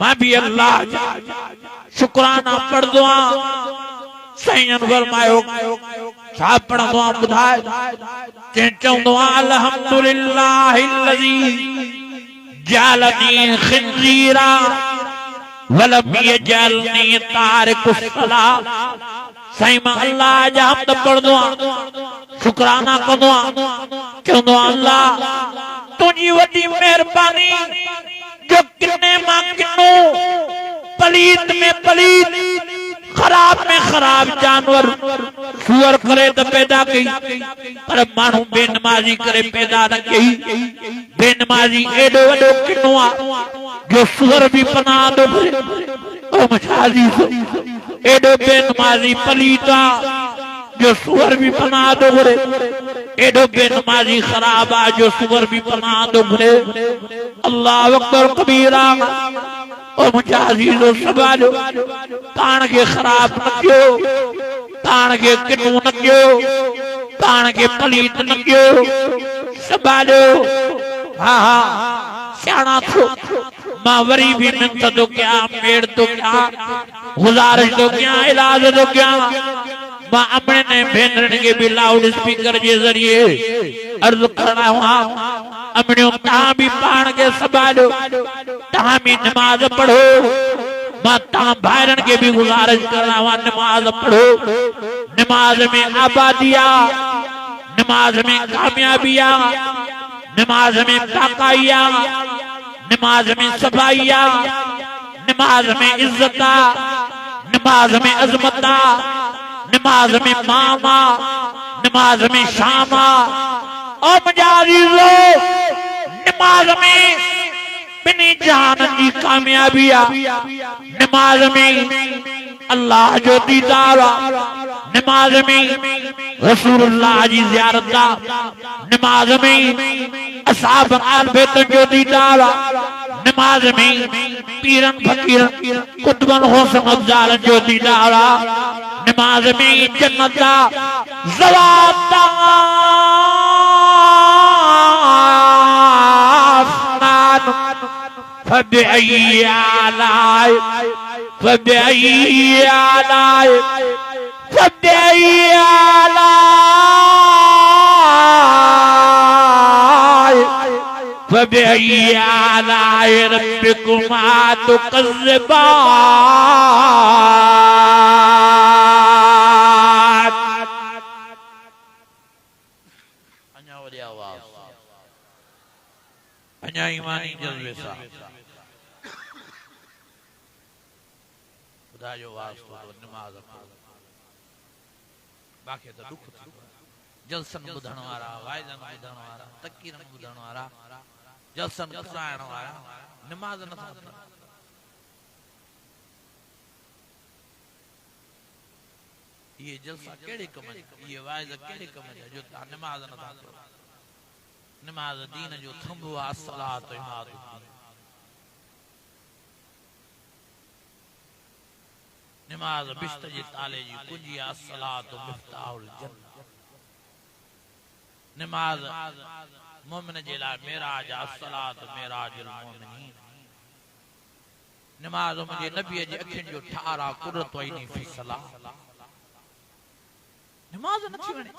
मैं भी अल्लाह जा शुक्राना पढ़दो साईं फरमायो छा पढ़दो बुधाए ते चवंदो अल्हम्दुलिल्लाहिल्लज़ी जालनी खिंजीरा वलम यजलनी तारिकुस्सला साईं मां अल्लाह जा हमद पढ़दो शुक्राना कंदो चवंदो अल्लाह तुझी वडी मेहरबानी जो किन्ने मां किन्नो पलीत में पलीत खराब में खराब जानवर सूअर करे तो पैदा कई पर मानू बेनमाजी करे पैदा न कई बेनमाजी एडो वडो किन्नो जो सूअर भी पना दो ओ मछाजी एडो बेनमाजी पलीता जो सूअर भी पना दो भरे एडो बेनमाजी खराब आ जो सूअर भी पना दो भरे अल्लाह अकबर कबीरा और मुझे अजीजो संभालो पान के खराब न क्यों पान के किन्नू न क्यों पान के पलीत न क्यों संभालो हाँ हाँ सियाना थो मां वरी भी मिन्नत तो क्या मेड़ तो क्या गुजारिश तो क्या इलाज तो क्या मां अपने ने भेनरन के भी लाउड स्पीकर के जरिए अर्ज करना हुआ अमनियों तहां भी पान के संभालो तहां भी नमाज पढ़ो मां तहां भाईरन के भी गुजारिश करना हुआ नमाज पढ़ो नमाज में आबादिया नमाज में कामयाबिया नमाज में ताकाइया नमाज में सफाइया नमाज में इज्जता नमाज में अजमता नमाज में मामा नमाज में शामा और मजारीलो नमाज में बिनी जान की कामयाबिया नमाज में अल्लाह जो दीदारा नमाज में रसूलुल्लाह जी ज़ियारत नमाज में असहाब आल बैत जो दीदारा नमाज में पीरन फकीरन कुतुबन हुस्न अफजाल जो दीदारा नमाज में जन्नत ज़वाता फबिअय्यि आलाए फबिअय्यि आलाए फबिअय्यि आलाए फबिअय्यि आलाए रब्बिकुमा तुकज़्ज़िबान अन्या ईमानी जज्बे सा खुदा जो वास्तो तो नमाज बाकी तो दुख जलसन बुधण वारा वाइदन बुधण वारा तकीरन बुधण वारा जलसन कराइण वारा नमाज न था ये जलसा केड़े कम ये वाइद केड़े कम जो नमाज न था नमाज दीन जो थंबो आ सलात इमाद नमाज बिस्त जी ताले जी कुंजी आ सलात मिफ्ताहुल जन्नत नमाज मोमिन जे लाइ मेराज आ सलात मेराजुल मोमिनीन नमाज मुंहिंजे नबीअ जी अखियुनि जो ठारा कुर्रत वईनी फी सलाह नमाज नथी वणे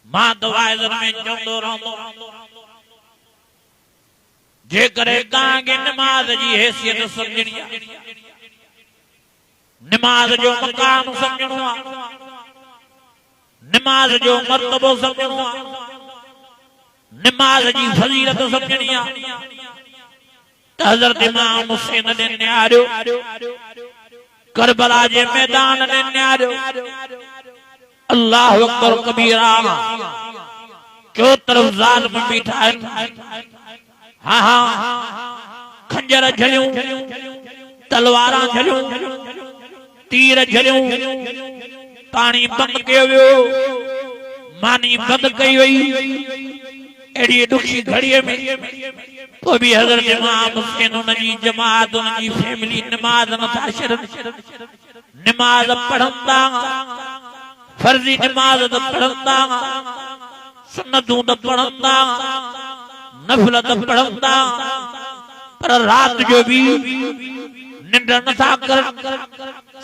मां दवाइज़न में चवंदो रहंदो जेकर कांगे नमाज जी हैसियत समझणी नमाज जो मकाम समझणो नमाज जो मर्तबो समझणो नमाज जी फजीलत समझणी हज़रत इमाम हुसैन ने न्यारो करबला जे मैदान ने न्यारो अल्लाह अकबर कबीरा क्यों तरफ जालिम बीठा है हाँ हाँ खंजर झलियूं तलवारा झलियूं तीर झलियूं पानी बंद कयो वियो मानी बंद कई वई एड़ी दुखी घड़ीअ में तो भी हज़रत इमाम हुसैन उनजी जमात उनजी फैमिली नमाज नथा छॾनि नमाज पढ़ंदा फर्जी नमाज तो पढ़ंदा सुन्नतूं तो पढ़ंदा नफल तो पढ़ंदा पर रात जो भी निंड नथा करनि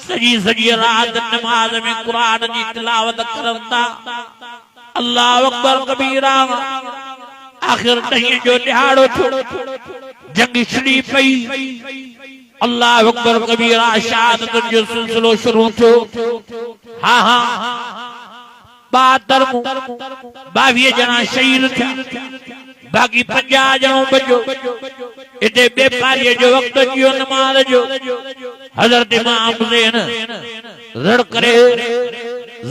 सजी सजी रात नमाज में कुरान की तिलावत करंदा अल्लाह अकबर कबीरा आखिर ॾहीं जो ॾिहाड़ो थियो जंग छिड़ी पई अल्लाह अकबर कबीरा शहादत जो सिलसिलो शुरू थियो हाँ हाँ 22 ॼणा शहीद थिया बाक़ी 50 ॼणो बचो इते बेपारीअ जो वक़्त अची नमाज जो हज़रत इमाम हुसैन रड़ करे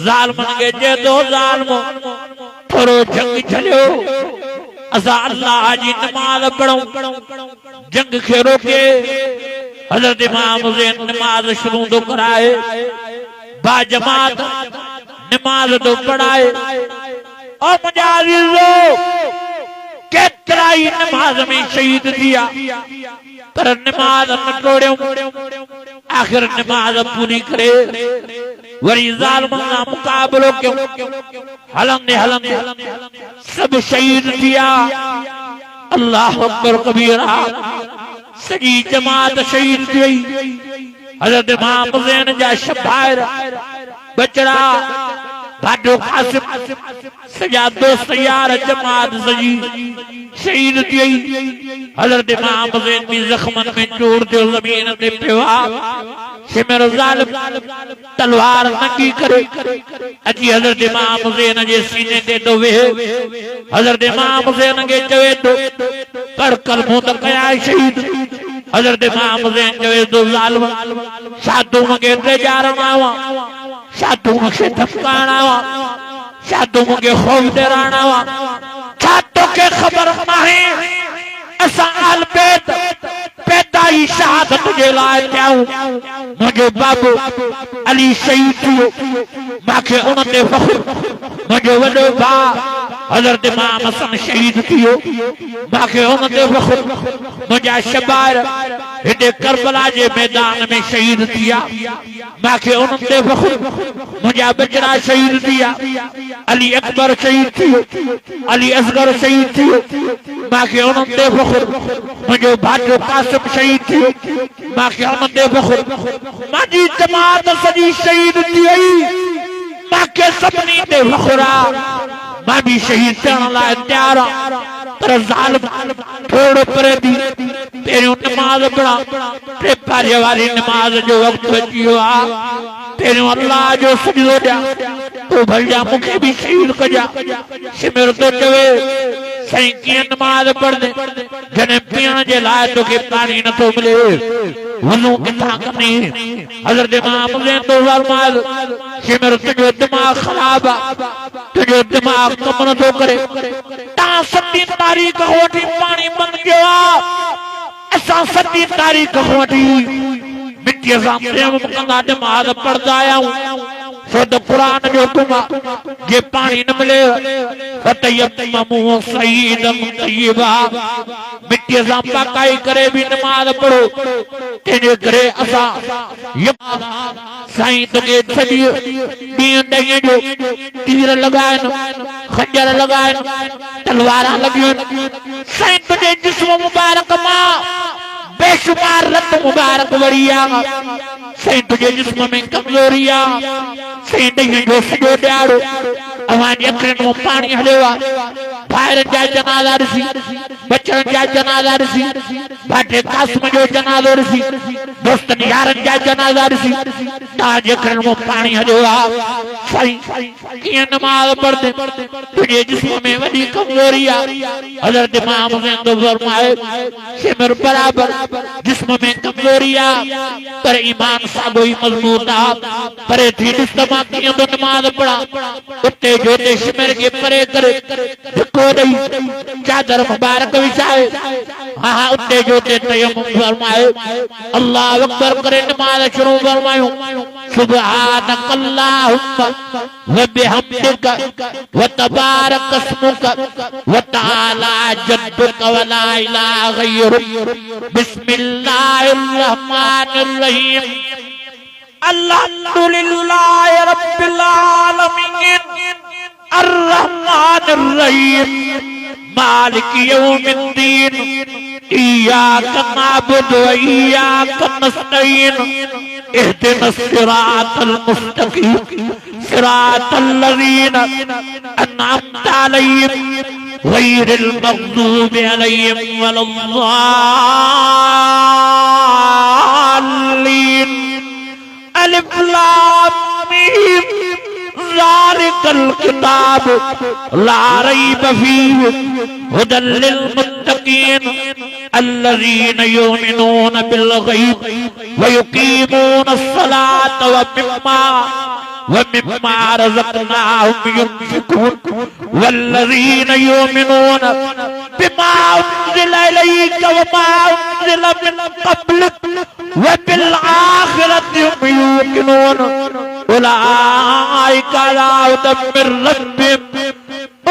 ज़ालिमनि खे चए थो ज़ालिमो थोरो जंग छॾियो असां अल्लाह जी नमाज पढ़ूं जंग खे रोके हज़रत इमाम हुसैन नमाज शुरू तो कराए बा जमात नमाज तो पढ़ाए और मुंहिंजा अज़ीज़ो केतिरा ही नमाज में शहीद थिया पर नमाज न टोड़ियो आखिर नमाज पूरी करे वरी ज़ालिमनि सां मुक़ाबिलो कयो हलंदे हलंदे सब शहीद थिया अल्लाह अकबर कबीरा सॼी जमात शहीद थी वई हज़रत इमाम हुसैन जा शबाइर बचड़ा भाडो कासिम सजा दोस्त यार जमात सजी शहीद थी वई हज़रत इमाम हुसैन भी ज़ख्मन में चूर थियो ज़मीन ते पिया शिमर ज़ालिम तलवार नंगी करे अची हज़रत इमाम हुसैन जे सीने ते तो वेहे हज़रत इमाम हुसैन खे चवे थो कर कलमो त कया शहीद हज़रत इमाम हुसैन चवे थो ज़ालिम छा तूं मूंखे ड्रेजारणा हुआ छा तूं मूंखे धमकाइणा हुआ छा तूं मूंखे ख़ौफ़ ॾियारणा हुआ छा तोखे ख़बर नाहे असां आल बैत पैदा ही शहादत जे लाइ थियाऊं मुंहिंजो बाबू अली शहीद थियो मूंखे उन ते फ़ख्रु मुंहिंजो वॾो भाउ हज़रत इमाम हसन शहीद थियो मूंखे उन ते फ़ख्रु मुंहिंजा शबाइर हिते करबला जे मैदान में शहीद थिया मूंखे उन ते फ़ख्रु मुंहिंजा बचड़ा शहीद थिया अली अकबर शहीद थियो अली असगर शहीद थियो मूंखे उन ते फ़ख्रु मुंहिंजो भाटो कासिम शहीद थियो मूंखे उन ते फ़ख्रु मुंहिंजी जमात सॼी शहीद थी वई मूंखे सभिनी ते फ़ख्रु आहे मां भी शहीद थियण लाइ तैयार आहियां पर ज़ालिम थोड़ो परे थी पहिरियों नमाज पढ़ा टे पारीअ वारी नमाज जो वक़्तु अची वियो आहे पहिरियों अल्लाह जो सजदो ॾियां तो भैया मूंखे भी शहीद कजा शिमिर तो चवे साईं कीअं नमाज पढ़ंदे जॾहिं पीअण जे लाइ तोखे पाणी नथो मिले वज़ू किथां कंदी हज़रत इमाम हुसैन तो फरमायो शिमिर तुंहिंजो दिमाग़ ख़राब आहे तुंहिंजो दिमाग़ कम नथो करे तव्हां 7 तारीख़ खां वठी पाणी बंदि कयो आहे असां 7 तारीख़ खां वठी मिटीअ सां प्रेम कंदा नमाज़ पढ़ंदा आहियूं सो तो कुरान जो हुकुम जे पानी न मिले फतयम्ममू सईदम तय्यबा मिट्टी सां पकाई करे भी नमाज पढ़ो तेरे करे असा साईं तुके सॼी ॾींहं ॾहीं जो तीर लगाइन खंजर लगाइन तलवारां लॻियूं साईं तुझे जिस्म मुबारक मां बेशुमार रत मुबारक वरी आहे साईं तुझे जिस्म में कमजोरी आहे साईं ॾहीं जो सॼो ॾियारो अवांजी अखियुनि मां पाणी हलियो आहे ॿाहिरि जा जनाज़ा ॾिसी बचड़नि जा जनाज़ा ॾिसी भाटे कासिम जो जनाज़ो ॾिसी दोस्तनि यारनि जा जनाज़ा ॾिसी तव्हांजे अखियुनि मां पाणी हलियो आहे साईं कीअं नमाज़ पढ़ंदे तुझे जिस्म में वॾी कमजोरी आहे हज़रत इमाम हुसैन तो फरमाए शिमिर बराबर जिस्म में कमजोरी आहे पर ईमान साॻो ई मज़बूत आहे परे थी ॾिस त मां कीअं थो नमाज़ पढ़ां उते जो ते शिमिर खे परे करे धिको ॾेई चादर मुबारक विछाए हाँ उते जो ते तयम्मुम फरमाए अल्लाह अकबर करे नमाज शुरू फरमायो सुब्हानकल्लाहुम्मा व बिहम्दिका व तबारक अस्मुका व तआला जद्दुका व ला इलाहा गैरुक बिस्मिल्लाहिर रहमानिर रहीम अल्हम्दुलिल्लाहि रब्बिल आलमीन अर्रहमानिर रहीम मालिक यौमिद्दीन इय्याका नअबुदु व इय्याका नस्तईन इहदिनस सिरातल मुस्तकीम सिरातल लज़ीना अनअमता अलैहिम गैरिल मग़दूबि अलैहिम वलद्दाल्लीन अलिफ लाम मीम ज़ालिकल किताब ला रैब फीहि हुदल लिल मुत्तकीन अल्लज़ीना युमिनूना बिल गैब व युकीमूना अस्सलात व मिम्मा रज़क़नाहुम युनफ़िक़ून वल्लज़ीना युमिनूना बिमा उन्ज़िला इलैका व मा उन्ज़िला मिन क़ब्लिक व बिल आखिरति हुम यूक़िनून उलाइका अला हुदम मिर रब्बिहिम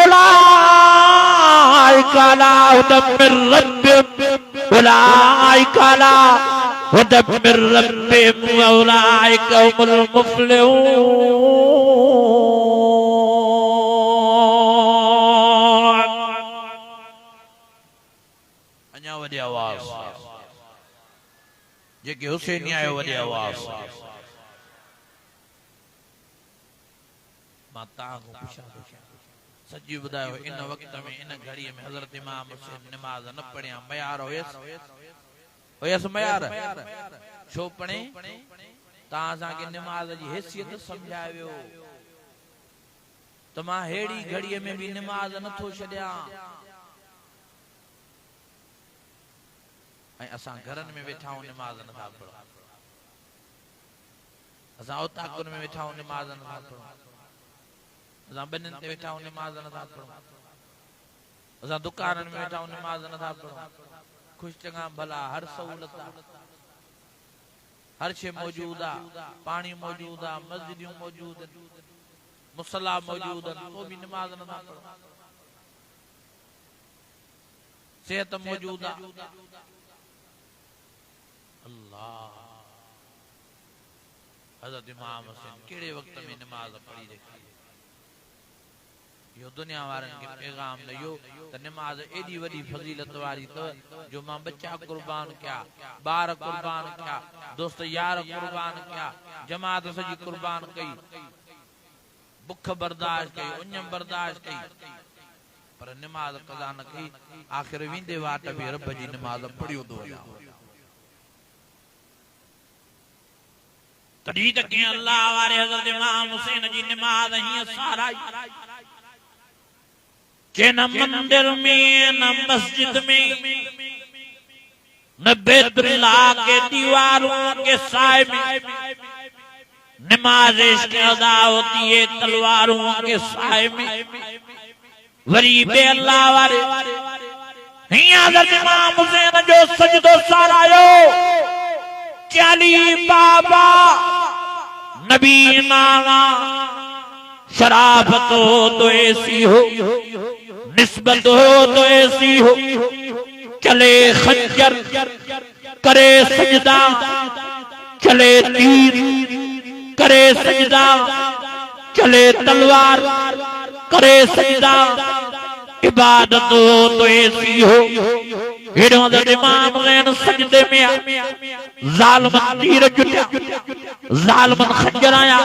उलाइका अला हुदम मिर रब्बिहिम उलाइका अला हुदम मिर रब्बिहिम व उलाइका हुमुल मुफ़्लिहून। अञा वॾी आवाज़ जेके हुसैनी आयो वॾी आवाज़ मां तव्हांखो पुछां थो सची ॿुधायो इन वक़्त में इन घड़ीअ में हज़रत इमाम हुसैन निमाज़ न पढ़िया मयार हुयसि मयार छो पढ़े तव्हां असांखे निमाज़ जी हैसियत सम्झाए वियो त मां हेड़ी घड़ीअ में बि निमाज़ नथो छॾियां ऐं असां घरनि में वेठा आहियूं निमाज़ नथा पढ़ूं असां औताकुनि में वेठा आहियूं निमाज़ नथा पढ़ूं असां ॿिन्हिनि ते वेठा आहियूं निमाज़ नथा पढ़ूं असां दुकाननि में वेठा आहियूं निमाज़ नथा पढ़ूं ख़ुशि चङा भला हर सहूलत हर शइ मौजूद आहे पाणी मौजूद आहे मस्जिदियूं मौजूद आहिनि मुसल्ला मौजूद आहिनि तो बि निमाज़ नथा पढ़ूं सेहत मौजूद आहे अल्लाह हज़रत इमाम हुसैन कहिड़े वक़्त में निमाज़ पढ़ी रखी यो दुनिया वारनि खे पैगाम ॾियो त निमाज़ एॾी वॾी फज़ीलत वारी अथव जो मां बच्चा क़ुर्बान कया ॿार क़ुर्बान कया दोस्त यार क़ुर्बान कया जमात सॼी क़ुर्बान कई बुख बर्दाश्त कई उञ बर्दाश्त कई पर निमाज़ क़ज़ा न कई आख़िर वेंदे वाट बि रब जी निमाज़ पढ़ियो थो वञा तॾहिं त कंहिं अल्लाह वारे हज़रत इमाम हुसैन जी निमाज़ हीअं साराई के न मंदिर में न मस्जिद में न बैतुल्लाह के दीवारों के साए में नमाज इश्क़ अदा होती है तलवारों के साए में वरी बे अल्लाह वारे हिया हज़रत इमाम हुसैन जो सजदो सारायो चाली बाबा नबी नाना शराफत हो तो ऐसी हो निस्बत हो तो ऐसी हो चले खंजर करे सजदा चले तीर करे सजदा चले तलवार करे सजदा इबादत हो तो ऐसी हो हज़रत इमाम हुसैन सजदे में ज़ालिमन तीर जुटिया ज़ालिमन खंजर आया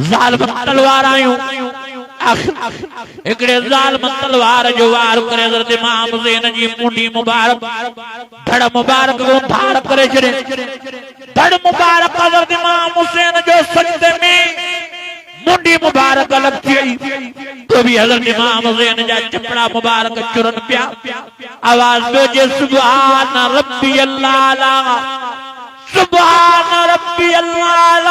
ज़ालिमन तलवार आयूं एकड़े ज़ालिम तलवार जो वार करे हज़रत इमाम हुसैन जी मुंडी मुबारक धड़ मुबारक को धार करे छड़े धड़ मुबारक हज़रत इमाम हुसैन जो सजदे में मुंडी मुबारक अलग थी तो भी हज़रत इमाम हुसैन जा चपड़ा मुबारक चुरन पिया आवाज पे जे सुभान रब्बी अल्लाह सुभान रब्बी अल्लाह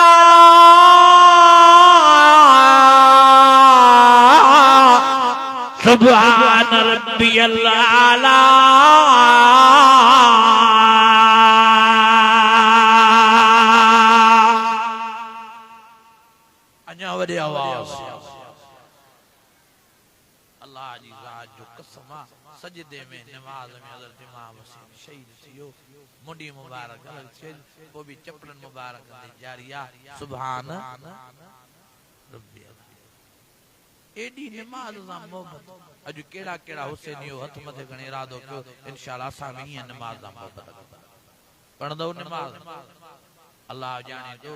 सुभान रब्बियल आला। अञा वॾे आवाज़ अल्लाह जी ज़ात जो कसम सजदे में नमाज में हज़रत इमाम हुसैन शहीद थियो। मुंडी मुबारक अलग थियल वो भी चपड़न मुबारक ते जारिया सुभान रब्बी। एडी नमाज सा मोहब्बत अज केड़ा केड़ा हुसैनियो हथ मथे खणी इरादो कयो इंशाअल्लाह असा में ही नमाज सा मोहब्बत पढ़दो नमाज अल्लाह जाने तो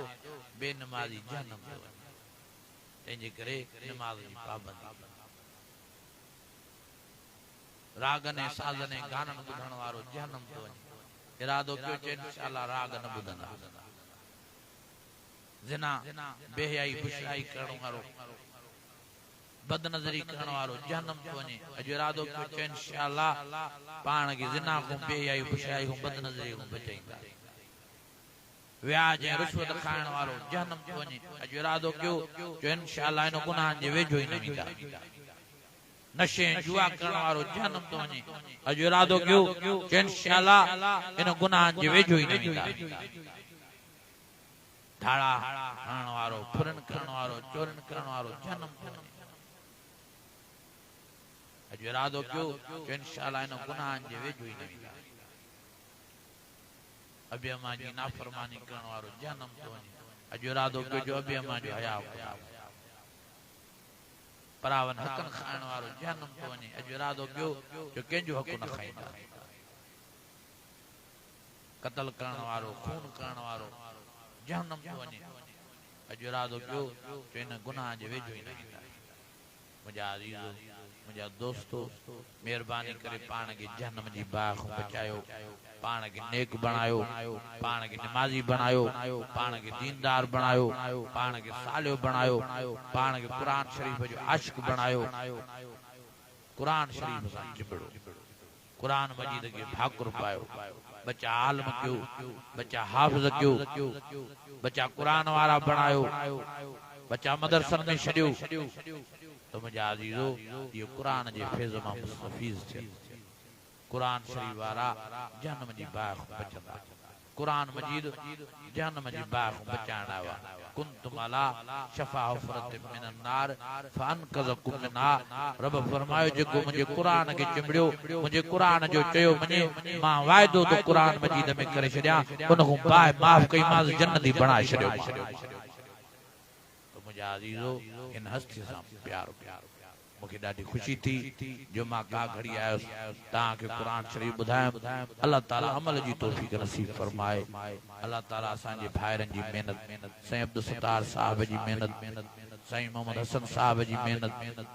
बेनमाजी जहन्नम में तंहिंजे करे नमाज जी पाबंदी। रागन ऐं साज़न ऐं गानन ॿुधण वारो जहन्नम थो वञे। इरादो कयो चए इंशाअल्लाह राग न ॿुधंदा। ज़िना बेहयाई बुशाई करण वारो बदनज़री करण वारो जहन्नम थो वञे। अॼु इरादो कयो चए इंशाअल्लाह पाण खे ज़िना खां बेहयाई बुशाई खां बदनज़री खां बचाईंदा। व्याज ऐं रिश्वत खाइण वारो जहन्नम थो वञे। अॼु इरादो कयो चए इंशाअल्लाह इन गुनाहनि जे वेझो ई न ईंदा। नशे जुआ करण वारो जहन्नम थो वञे। अॼु इरादो कयो चए इंशाअल्लाह इन गुनाहनि जे वेझो ई न ईंदा। धाड़ा हणण वारो फुरन करण वारो चोरन करण वारो जहन्नम थो वञे। अॼु इरादो कयो चए इंशाअल्लाह इन गुनाहनि जे वेझो ई न ईंदा। अबे अम्मा जी नाफरमानी करण वारो जहन्नम थो वञे। अॼु इरादो कयो जो अबे अम्मा जो हया परावन हकन खाइण वारो जहन्नम थो वञे। अॼु इरादो कयो जो कंहिंजो हक़ न खाईंदा। कत्ल करण वारो खून करण वारो जहन्नम थो वञे। अॼु इरादो कयो जो इन गुनाह जे वेझो ई न ईंदा। मुंहिंजा अज़ीज़ो मुंहिंजा दोस्तो महिरबानी करे पाण खे जहन्नम जी बाहि खां बचायो। पाण खे नेक बणायो। पाण खे नमाज़ी बणायो। पाण खे दीनदार बणायो। पाण खे सालियो बणायो। पाण खे कुरान शरीफ जो आशिक बणायो। कुरान शरीफ सां चिबड़ो। कुरान मजीद के भाकुर पायो। बच्चा आलम क्यों, बच्चा हाफिज क्यों, बच्चा कुरान वारा बनायो, बच्चा मदरसन में छड़ियो। तो मुझे अजीजो ये कुरान जे फैज़ मां मुस्तफीज़ थे। कुरान शरीफ वारा जहन्नम जी बाहि बचंदा। कुरान मजीद जहन्नम जी बाहि बचाइण आया। कुंतुम अला शफा हुफ़रतिन मिनन नार फअनक़ज़कुम मिनहा। रब फरमायो जेको मुझे कुरान के चिमड़ियो, मुझे कुरान जो चयो मने, मां वायदो तो कुरान मजीद में करे छड़िया उन को बाहि माफ़ कई मां जन्नती बणाए छड़ियो। तो मुझे अजीजो इन हस्ती सां प्यार मुझे ॾाढी खुशी थी जो मां का घड़ी आयो तां के कुरान शरीफ ॿुधायां। अल्लाह ताला अमल जी तौफीक नसीब फरमाए। अल्लाह ताला असांजे भाइरनि जी मेहनत, साईं अब्दुल सत्तार साहब जी मेहनत, साईं मोहम्मद हसन साहब जी मेहनत,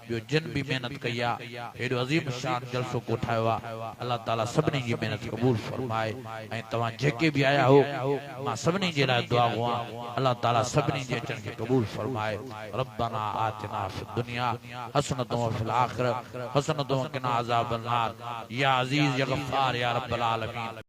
ॿियो जिन भी मेहनत कई आहे, हेॾो अज़ीम शान जलसो कोठायो आहे। अल्लाह ताला सभिनी जी मेहनत क़बूल फरमाए। ऐं तव्हां जेके भी आया हो मां सभिनी जे लाइ दुआ हुआ अल्लाह ताला सभिनी जे अचण खे क़बूल फरमाए। रब्बना आतिना फिद दुनिया हसनतुन व फिल आखिरत हसनतुन व क़िना अज़ाबन नार। या अज़ीज़ या गफ़्फ़ार या रब्बल आलमीन।